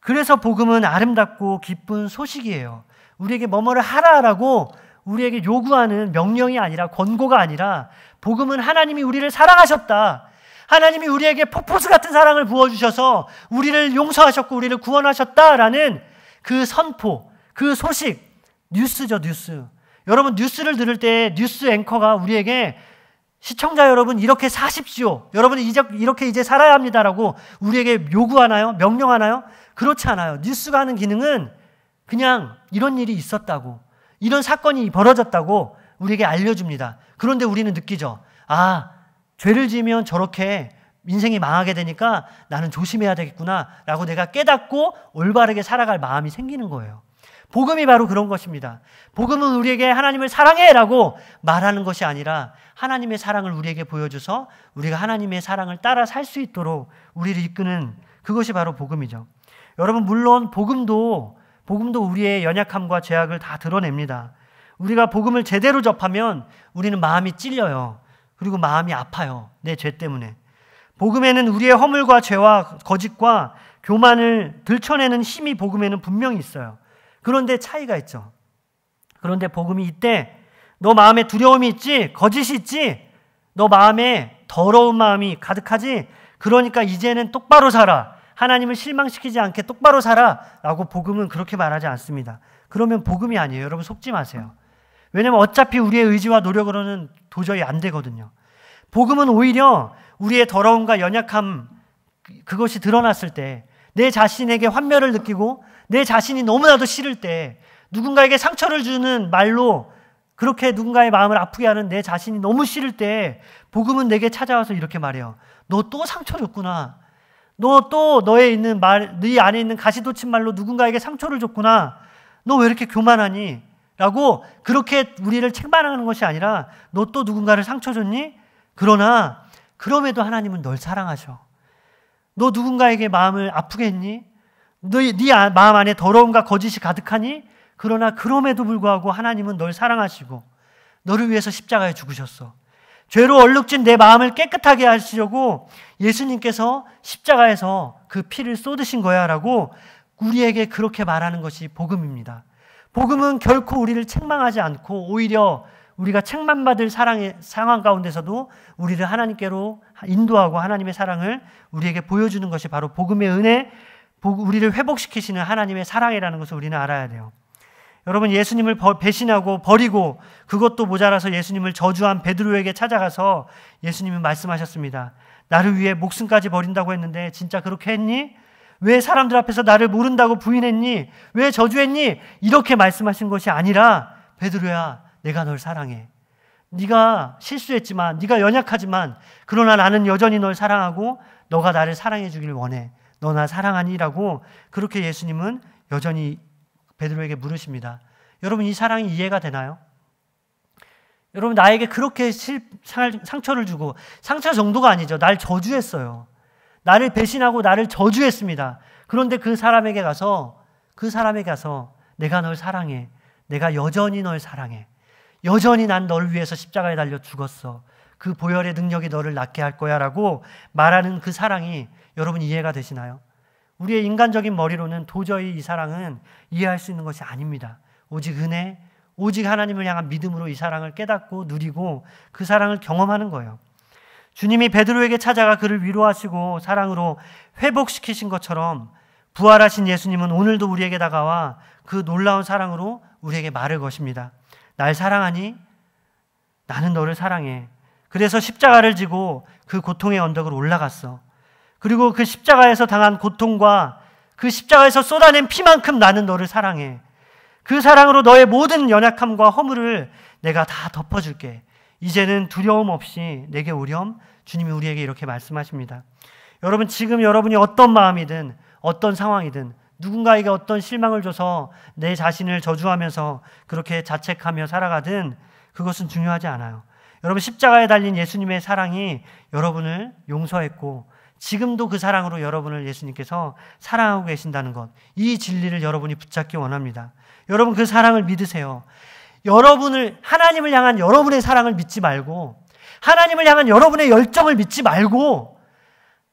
그래서 복음은 아름답고 기쁜 소식이에요. 우리에게 뭐뭐를 하라라고 우리에게 요구하는 명령이 아니라, 권고가 아니라, 복음은 하나님이 우리를 사랑하셨다, 하나님이 우리에게 폭포수 같은 사랑을 부어주셔서 우리를 용서하셨고 우리를 구원하셨다라는 그 선포, 그 소식, 뉴스죠, 뉴스. 여러분, 뉴스를 들을 때 뉴스 앵커가 우리에게 시청자 여러분 이렇게 사십시오, 여러분은 이렇게 이제 살아야 합니다라고 우리에게 요구하나요? 명령하나요? 그렇지 않아요. 뉴스가 하는 기능은 그냥 이런 일이 있었다고, 이런 사건이 벌어졌다고 우리에게 알려줍니다. 그런데 우리는 느끼죠. 죄를 지으면 저렇게 인생이 망하게 되니까 나는 조심해야 되겠구나 라고 내가 깨닫고 올바르게 살아갈 마음이 생기는 거예요. 복음이 바로 그런 것입니다. 복음은 우리에게 하나님을 사랑해 라고 말하는 것이 아니라 하나님의 사랑을 우리에게 보여줘서 우리가 하나님의 사랑을 따라 살 수 있도록 우리를 이끄는, 그것이 바로 복음이죠. 여러분, 물론 복음도 우리의 연약함과 죄악을 다 드러냅니다. 우리가 복음을 제대로 접하면 우리는 마음이 찔려요. 그리고 마음이 아파요. 내 죄 때문에. 복음에는 우리의 허물과 죄와 거짓과 교만을 들춰내는 힘이 복음에는 분명히 있어요. 그런데 차이가 있죠. 그런데 복음이 이때 너 마음에 두려움이 있지? 거짓이 있지? 너 마음에 더러운 마음이 가득하지? 그러니까 이제는 똑바로 살아. 하나님을 실망시키지 않게 똑바로 살아 라고 복음은 그렇게 말하지 않습니다. 그러면 복음이 아니에요. 여러분, 속지 마세요. 왜냐하면 어차피 우리의 의지와 노력으로는 도저히 안 되거든요. 복음은 오히려 우리의 더러움과 연약함, 그것이 드러났을 때, 내 자신에게 환멸을 느끼고 내 자신이 너무나도 싫을 때, 누군가에게 상처를 주는 말로 그렇게 누군가의 마음을 아프게 하는 내 자신이 너무 싫을 때 복음은 내게 찾아와서 이렇게 말해요. 너 또 상처를 줬구나. 너 또 네 안에 있는 가시돋친 말로 누군가에게 상처를 줬구나. 너 왜 이렇게 교만하니? 라고 그렇게 우리를 책망하는 것이 아니라, 너 또 누군가를 상처 줬니? 그럼에도 하나님은 널 사랑하셔. 너 누군가에게 마음을 아프게 했니? 네 마음 안에 더러움과 거짓이 가득하니? 그럼에도 불구하고 하나님은 널 사랑하시고 너를 위해서 십자가에 죽으셨어. 죄로 얼룩진 내 마음을 깨끗하게 하시려고 예수님께서 십자가에서 그 피를 쏟으신 거야 라고 우리에게 그렇게 말하는 것이 복음입니다. 복음은 결코 우리를 책망하지 않고 오히려 우리가 책망받을 상황 가운데서도 우리를 하나님께로 인도하고 하나님의 사랑을 우리에게 보여주는 것이 바로 복음의 은혜, 우리를 회복시키시는 하나님의 사랑이라는 것을 우리는 알아야 돼요. 여러분, 예수님을 배신하고 버리고 그것도 모자라서 예수님을 저주한 베드로에게 찾아가서 예수님은 말씀하셨습니다. 나를 위해 목숨까지 버린다고 했는데 진짜 그렇게 했니? 왜 사람들 앞에서 나를 모른다고 부인했니? 왜 저주했니? 이렇게 말씀하신 것이 아니라, 베드로야, 내가 널 사랑해. 네가 실수했지만, 네가 연약하지만, 그러나 나는 여전히 널 사랑하고 너가 나를 사랑해 주길 원해. 너 나 사랑하니? 라고 그렇게 예수님은 여전히 베드로에게 물으십니다. 여러분, 이 사랑이 이해가 되나요? 여러분, 나에게 그렇게 상처를 주고, 상처 정도가 아니죠. 날 저주했어요. 나를 배신하고 나를 저주했습니다. 그런데 그 사람에게 가서 내가 널 사랑해. 내가 여전히 널 사랑해. 여전히 난 너를 위해서 십자가에 달려 죽었어. 그 보혈의 능력이 너를 낫게 할 거야 라고 말하는 그 사랑이 여러분 이해가 되시나요? 우리의 인간적인 머리로는 도저히 이 사랑은 이해할 수 있는 것이 아닙니다. 오직 은혜, 오직 하나님을 향한 믿음으로 이 사랑을 깨닫고 누리고 그 사랑을 경험하는 거예요. 주님이 베드로에게 찾아가 그를 위로하시고 사랑으로 회복시키신 것처럼 부활하신 예수님은 오늘도 우리에게 다가와 그 놀라운 사랑으로 우리에게 말을 거십니다. 날 사랑하니? 나는 너를 사랑해. 그래서 십자가를 지고 그 고통의 언덕으로 올라갔어. 그리고 그 십자가에서 당한 고통과 그 십자가에서 쏟아낸 피만큼 나는 너를 사랑해. 그 사랑으로 너의 모든 연약함과 허물을 내가 다 덮어줄게. 이제는 두려움 없이 내게 오렴. 주님이 우리에게 이렇게 말씀하십니다. 여러분, 지금 여러분이 어떤 마음이든 어떤 상황이든 누군가에게 어떤 실망을 줘서 내 자신을 저주하면서 그렇게 자책하며 살아가든 그것은 중요하지 않아요. 여러분, 십자가에 달린 예수님의 사랑이 여러분을 용서했고 지금도 그 사랑으로 여러분을 예수님께서 사랑하고 계신다는 것, 이 진리를 여러분이 붙잡기 원합니다. 여러분, 그 사랑을 믿으세요. 하나님을 향한 여러분의 사랑을 믿지 말고, 하나님을 향한 여러분의 열정을 믿지 말고,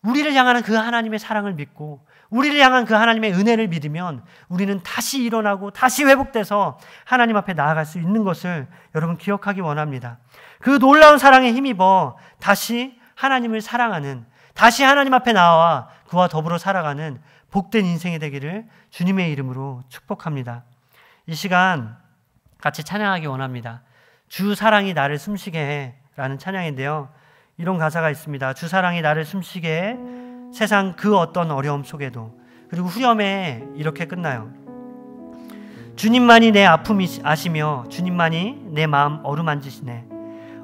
우리를 향하는 그 하나님의 사랑을 믿고 우리를 향한 그 하나님의 은혜를 믿으면 우리는 다시 일어나고 다시 회복돼서 하나님 앞에 나아갈 수 있는 것을 여러분 기억하기 원합니다. 그 놀라운 사랑에 힘입어 다시 하나님을 사랑하는, 다시 하나님 앞에 나와 그와 더불어 살아가는 복된 인생이 되기를 주님의 이름으로 축복합니다. 이 시간 같이 찬양하기 원합니다. 주 사랑이 나를 숨쉬게 해 라는 찬양인데요, 이런 가사가 있습니다. 주 사랑이 나를 숨쉬게 해 세상 그 어떤 어려움 속에도. 그리고 후렴에 이렇게 끝나요. 주님만이 내 아픔 아시며 주님만이 내 마음 어루만지시네.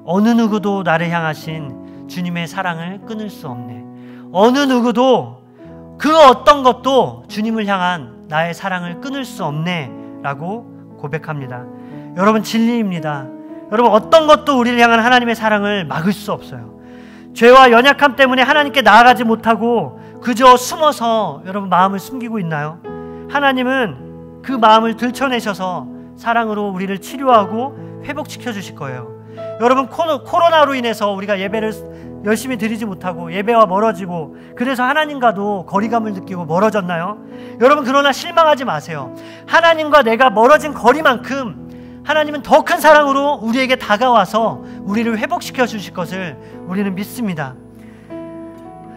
어느 누구도 나를 향하신 주님의 사랑을 끊을 수 없네. 어느 누구도 그 어떤 것도 주님을 향한 나의 사랑을 끊을 수 없네 라고 고백합니다. 여러분, 진리입니다. 여러분, 어떤 것도 우리를 향한 하나님의 사랑을 막을 수 없어요. 죄와 연약함 때문에 하나님께 나아가지 못하고 그저 숨어서 여러분 마음을 숨기고 있나요? 하나님은 그 마음을 들춰내셔서 사랑으로 우리를 치료하고 회복시켜 주실 거예요. 여러분, 코로나로 인해서 우리가 예배를 열심히 드리지 못하고 예배와 멀어지고 그래서 하나님과도 거리감을 느끼고 멀어졌나요? 여러분, 그러나 실망하지 마세요. 하나님과 내가 멀어진 거리만큼 하나님은 더 큰 사랑으로 우리에게 다가와서 우리를 회복시켜 주실 것을 우리는 믿습니다.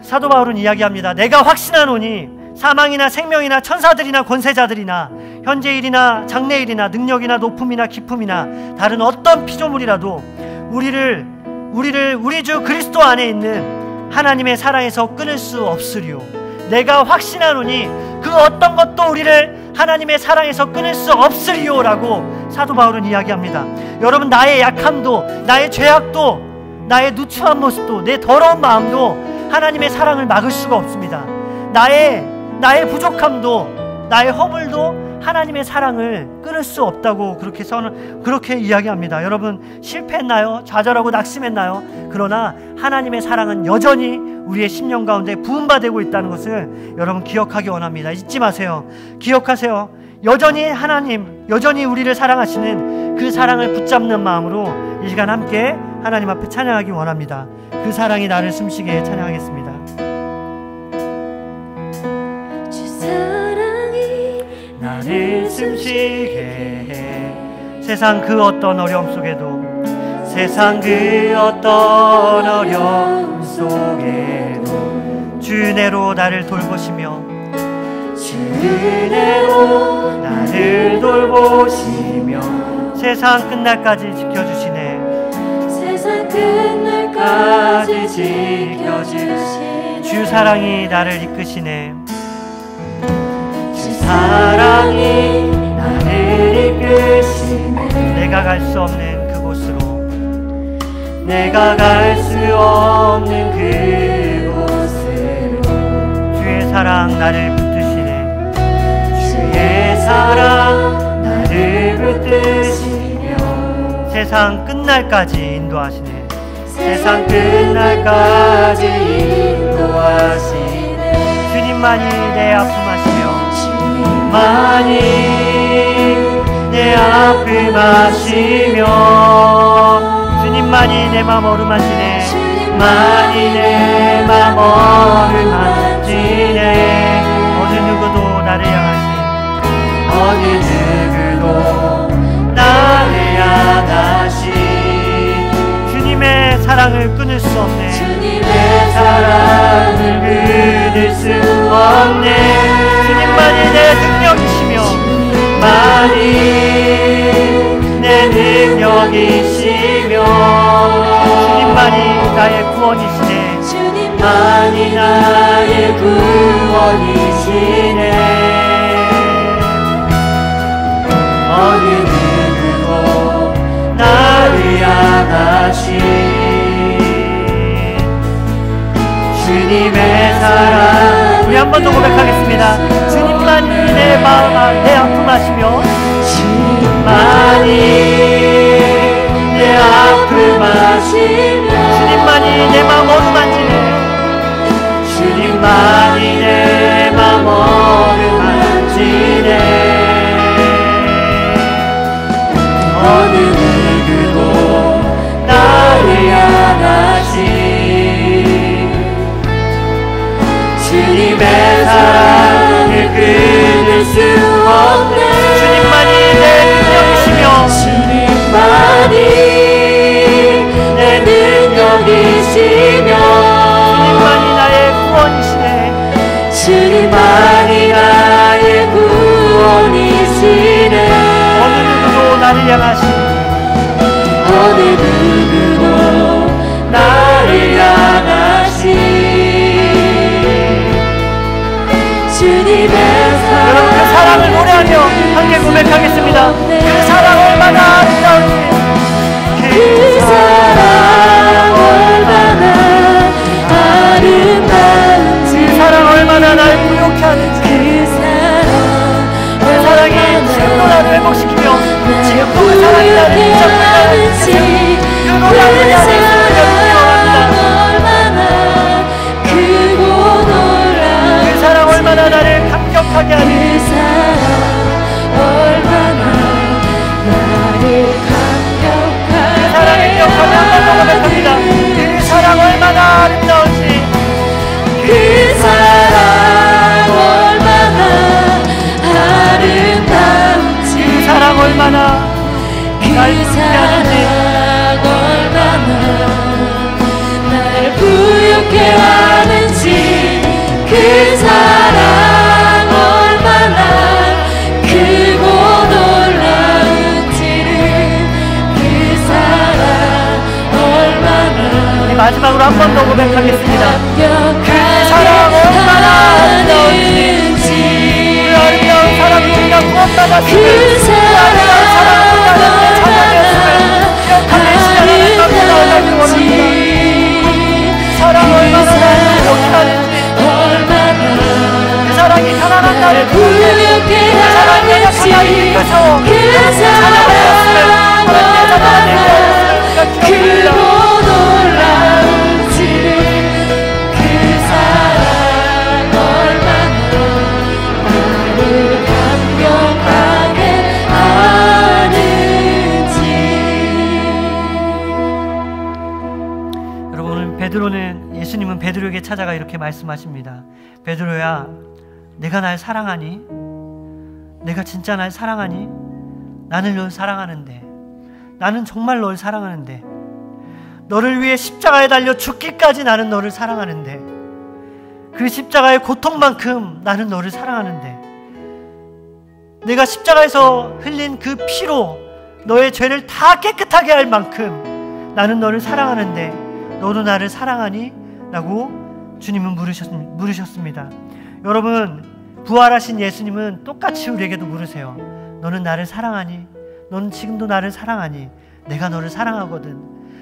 사도 바울은 이야기합니다. 내가 확신하노니 사망이나 생명이나 천사들이나 권세자들이나 현재일이나 장래일이나 능력이나 높음이나 깊음이나 다른 어떤 피조물이라도 우리 주 그리스도 안에 있는 하나님의 사랑에서 끊을 수 없으리요. 내가 확신하노니 그 어떤 것도 우리를 하나님의 사랑에서 끊을 수 없으리요 라고 사도 바울은 이야기합니다. 여러분, 나의 약함도, 나의 죄악도, 나의 누추한 모습도, 내 더러운 마음도 하나님의 사랑을 막을 수가 없습니다. 나의 부족함도, 나의 허물도 하나님의 사랑을 끊을 수 없다고 그렇게 이야기합니다. 여러분, 실패했나요? 좌절하고 낙심했나요? 그러나 하나님의 사랑은 여전히 우리의 심령 가운데 부음받고 있다는 것을 여러분 기억하기 원합니다. 잊지 마세요. 기억하세요. 여전히 하나님, 여전히 우리를 사랑하시는 그 사랑을 붙잡는 마음으로 이 시간 함께 하나님 앞에 찬양하기 원합니다. 그 사랑이 나를 숨쉬게 찬양하겠습니다. 주 사랑이 나를 숨쉬게 해 세상 그 어떤 어려움 속에도, 세상 그 어떤 어려움 속에도 주 은혜로 나를 돌보시며, 주 은혜로 나를 돌보시며 세상 끝날까지 지켜주시네. 세상 끝날까지 지켜주시네. 주 사랑이 나를 이끄시네. 주 사랑이 나를 이끄시네. 내가 갈 수 없는 그곳으로, 내가 갈 수 없는 그곳으로 주의 사랑 나를 붙드시네. 주의 사랑 나를 붙드시며 세상 끝날까지 인도하시네. 세상 끝날까지 인도하시네. 주님만이 내 아픔 아시며, 주님만이 내 아픔 아시며 주님만이 내 맘 어루만지네. 주님만이 내 맘 어루만지네. 어느 누구도 나를 향하신, 어느 누구도 나를 향하신 주님의 사랑을 끊을 수 없네. 주님의 사랑을 끊을 수 없네. 주님만이 내 능력이시며 주님만이 나의 구원이시네. 주님만이 나의 구원이시네. 어느 누구도 나를 향하신 주님의 사랑. 우리 한 번 더 고백하겠습니다. 주님만이 내 마음, 내 아픔 아시며 주님만이 내 아픔 아시며 주님만이 내 마음 어루만지네. 주님만이 내 맘 어루만지네. 어느 누구도 나를 향하신 주님의 사랑을 끊을 수 없네. 주님만이 내 능력이시며 주님만이 내 능력이시며 주님만이 나의 구원이시네. 주님만이 나의 구원이시네. 어느 누구도 나를 향하신 어느 누구도 나를 향하신 주님의 사랑. 여러분 그 사랑을 노래하며 함께 고백하겠습니다. 그 사랑 얼마나 아름다운지. 그 사랑 얼마나 아름다운지. 그 사랑 얼마나 날 부욕해 하는지. 그 사랑이 지금도 나를 회복시키며 지금도 그 사랑이 나를 붙잡고 있다는지. 그 노래하는 안에 그 사랑 얼마나 나를 감격하게 하는. 그 사랑 얼마나 나를 감격하게 그 사랑을 기억하며 한 번 더 고백합니다. 그 사랑 얼마나 아름다운지. 그 사랑 얼마나 아름다운지. 그 사랑 얼마나 날 그 부욕해 하는지. 사랑 얼마나 날 부욕해 하는지. 그 사랑 얼마나 크고 놀라운지를. 그 사랑 얼마나. 우리 마지막으로 한 번 더 고백하겠습니다. 그 사랑 얼마나 아름다운지. 그 아름다운 사랑이 우리가 구원받았음을, 그 아름다운 사랑을 우리가 함께 찬양했음을 기억하는 시간을 만들어가기를 원합니다. 사랑 얼마나 나를 부욕해 하는지. 그 사랑이 가난한 나를 구원해. 그 사랑이 연약한 나를 일으켜서 그 찬양하였음을 하나님의 자녀가 되게 우리가 기억합니다. 크고 놀라운지를. 그 사랑 얼마나 나를 감격하게 하는지. 여러분 오늘 베드로는, 예수님은 베드로에게 찾아가 이렇게 말씀하십니다. 베드로야, 내가 날 사랑하니? 내가 진짜 날 사랑하니? 나는 널 사랑하는데, 나는 정말 널 사랑하는데, 너를 위해 십자가에 달려 죽기까지 나는 너를 사랑하는데, 그 십자가의 고통만큼 나는 너를 사랑하는데, 내가 십자가에서 흘린 그 피로 너의 죄를 다 깨끗하게 할 만큼 나는 너를 사랑하는데 너도 나를 사랑하니? 라고 주님은 물으셨습니다. 여러분, 부활하신 예수님은 똑같이 우리에게도 물으세요. 너는 나를 사랑하니? 너는 지금도 나를 사랑하니? 내가 너를 사랑하거든.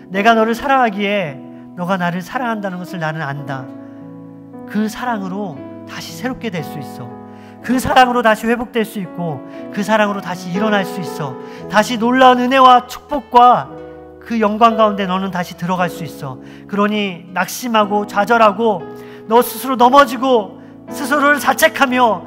내가 너를 사랑하기에 너가 나를 사랑한다는 것을 나는 안다. 그 사랑으로 다시 새롭게 될 수 있어. 그 사랑으로 다시 회복될 수 있고, 그 사랑으로 다시 일어날 수 있어. 다시 놀라운 은혜와 축복과 그 영광 가운데 너는 다시 들어갈 수 있어. 그러니 낙심하고 좌절하고 너 스스로 넘어지고 스스로를 자책하며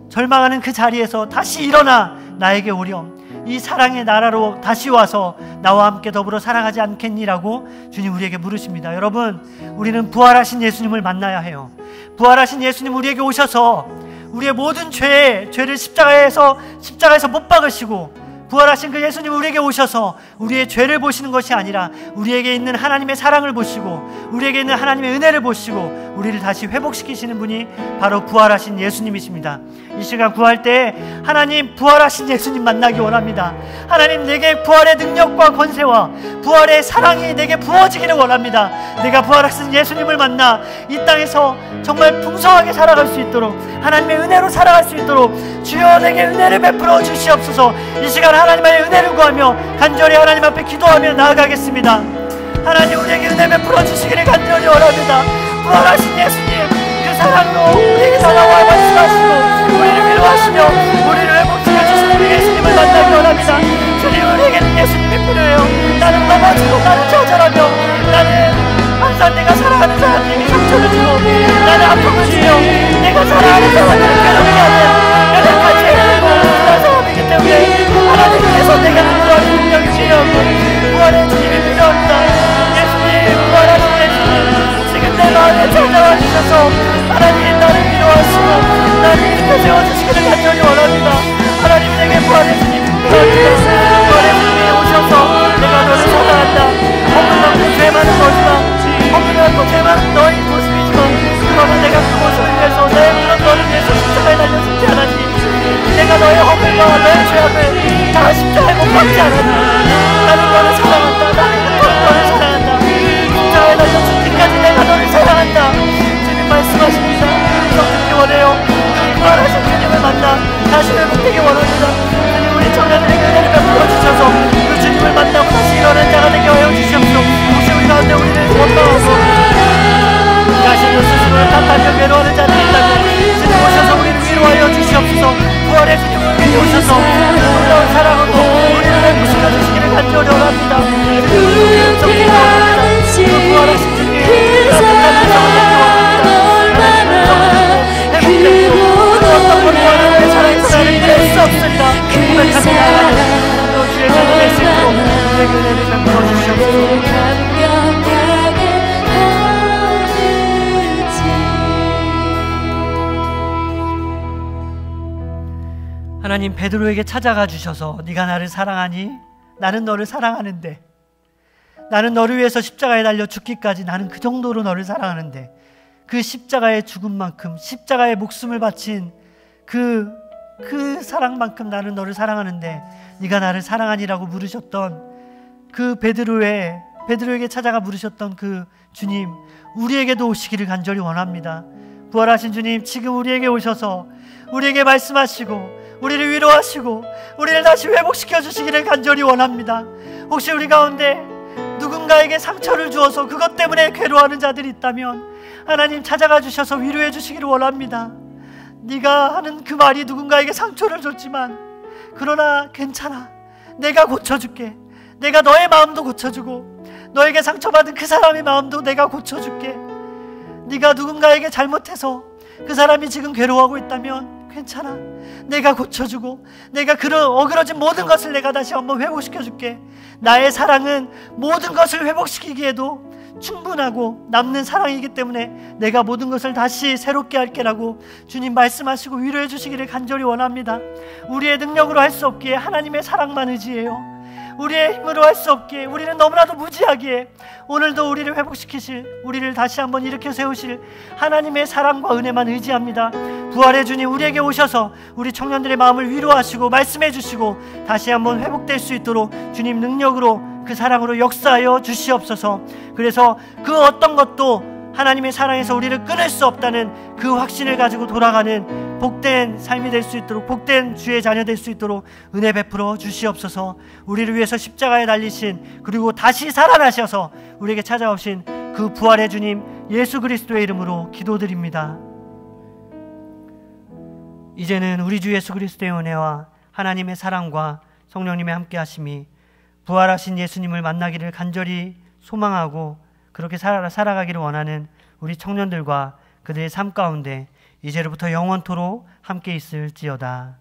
절망하는 그 자리에서 다시 일어나 나에게 오렴. 이 사랑의 나라로 다시 와서 나와 함께 더불어 살아가지 않겠니라고 주님 우리에게 물으십니다. 여러분, 우리는 부활하신 예수님을 만나야 해요. 부활하신 예수님 우리에게 오셔서 우리의 모든 죄를 십자가에서 못 박으시고, 부활하신 그 예수님 우리에게 오셔서 우리의 죄를 보시는 것이 아니라 우리에게 있는 하나님의 사랑을 보시고 우리에게 있는 하나님의 은혜를 보시고 우리를 다시 회복시키시는 분이 바로 부활하신 예수님이십니다. 이 시간 구할 때 하나님 부활하신 예수님 만나기 원합니다. 하나님 내게 부활의 능력과 권세와 부활의 사랑이 내게 부어지기를 원합니다. 내가 부활하신 예수님을 만나 이 땅에서 정말 풍성하게 살아갈 수 있도록, 하나님의 은혜로 살아갈 수 있도록 주여 내게 은혜를 베풀어 주시옵소서. 이 시간 하나님의 은혜를 구하며 간절히 하나님 앞에 기도하며 나아가겠습니다. 하나님 우리에게 은혜 베풀어 주시기를 간절히 원합니다. 부활하신 예수님 그 사랑으로 우리에게 다가와 말씀하시고 우리를 위로하시며 우리를 회복시켜 주시는 예수님을 만나기 원합니다. 주님 우리에게는 예수님이 필요해요. 나는 넘어지고 나는 좌절하며 나는 항상 내가 사랑하는 사람에게 상처를 주고 나는 아픔을 주며 내가 사랑하는 사람을 괴롭게 하는 연약한 죄를 그런 사람이기 때문에 하나님께서 내가 부활의 능력이 필요하고 부활의 주님이 필요합니다. 예수님 부활하신 예수님 지금 내 마음에 찾아와 주셔서 하나님 나를 위로하시고 나를 일으켜 세워주시기를 간절히 원합니다. 하나님 내게 부활의 주님이 필요합니다. 부활의 주님이 오셔서 내가 너를 사랑한다. 허물받고 죄 많은 너지만 허물받고 죄 많은 너의 모습이지만 그러나 내가 그 모습을 위해서 내 그런 너를 위해서 십자가에 달려 죽지 않았니? 내가 너의 허물과 너의 죄악을 다 십자가에 못 박지 않았니? 나는 너를 사랑한다. 나는 너를 사랑한다. 십자가에 달려 죽기까지 내가 너를 사랑한다. 주님 말씀하십니다. 듣기 원해요. 부활하신 주님을 만나 다시 회복되기 원합니다. 주님 우리 청년들에게 은혜를 베풀어 주셔서 그 주님을 만나고 다시 일어난 자가 되게 하여 주시옵소서. 혹시 우리 가운데 우리를 원망하고 자신을 스스로를 탓하며 괴로워하는 자들이 있다면 주님 오셔서 우리를 위로하여 주시옵소서. 부활의 주님 우리에게 오셔서 놀라운 사랑으로 우리를 회복시켜 주시기를 간절히 원합니다. 주님 음성이 원합니다. 그 부활하신 주님 따뜻한 음성을 듣기 원합니다. 어떤 권리와는 사랑에서 나를 뗄 수 없습니다. 고백합니다. 또 주의 자녀 될 수 있도록 주의 은혜를 베풀어 주시옵소서. 하나님 베드로에게 찾아가 주셔서 네가 나를 사랑하니? 나는 너를 사랑하는데, 나는 너를 위해서 십자가에 달려 죽기까지 나는 그 정도로 너를 사랑하는데, 그 십자가의 죽음만큼 십자가의 목숨을 바친 그 사랑만큼 나는 너를 사랑하는데 네가 나를 사랑하니라고 물으셨던 그 베드로에게 찾아가 물으셨던 그 주님 우리에게도 오시기를 간절히 원합니다. 부활하신 주님 지금 우리에게 오셔서 우리에게 말씀하시고 우리를 위로하시고 우리를 다시 회복시켜 주시기를 간절히 원합니다. 혹시 우리 가운데 누군가에게 상처를 주어서 그것 때문에 괴로워하는 자들이 있다면 하나님 찾아가 주셔서 위로해 주시기를 원합니다. 네가 하는 그 말이 누군가에게 상처를 줬지만 그러나 괜찮아. 내가 고쳐줄게. 내가 너의 마음도 고쳐주고 너에게 상처받은 그 사람의 마음도 내가 고쳐줄게. 네가 누군가에게 잘못해서 그 사람이 지금 괴로워하고 있다면 괜찮아. 내가 고쳐주고 내가 어그러진 모든 것을 내가 다시 한번 회복시켜줄게. 나의 사랑은 모든 것을 회복시키기에도 충분하고 남는 사랑이기 때문에 내가 모든 것을 다시 새롭게 할게라고 주님 말씀하시고 위로해 주시기를 간절히 원합니다. 우리의 능력으로 할 수 없기에 하나님의 사랑만 의지해요. 우리의 힘으로 할 수 없기에 우리는 너무나도 무지하기에 오늘도 우리를 회복시키실, 우리를 다시 한번 일으켜 세우실 하나님의 사랑과 은혜만 의지합니다. 부활의 주님 우리에게 오셔서 우리 청년들의 마음을 위로하시고 말씀해 주시고 다시 한번 회복될 수 있도록 주님 능력으로 그 사랑으로 역사하여 주시옵소서. 그래서 그 어떤 것도 하나님의 사랑에서 우리를 끊을 수 없다는 그 확신을 가지고 돌아가는 복된 삶이 될 수 있도록, 복된 주의 자녀 될 수 있도록 은혜 베풀어 주시옵소서. 우리를 위해서 십자가에 달리신 그리고 다시 살아나셔서 우리에게 찾아오신 그 부활의 주님 예수 그리스도의 이름으로 기도드립니다. 이제는 우리 주 예수 그리스도의 은혜와 하나님의 사랑과 성령님의 함께 하심이 부활하신 예수님을 만나기를 간절히 소망하고 그렇게 살아가기를 원하는 우리 청년들과 그들의 삶 가운데 이제로부터 영원토록 함께 있을지어다.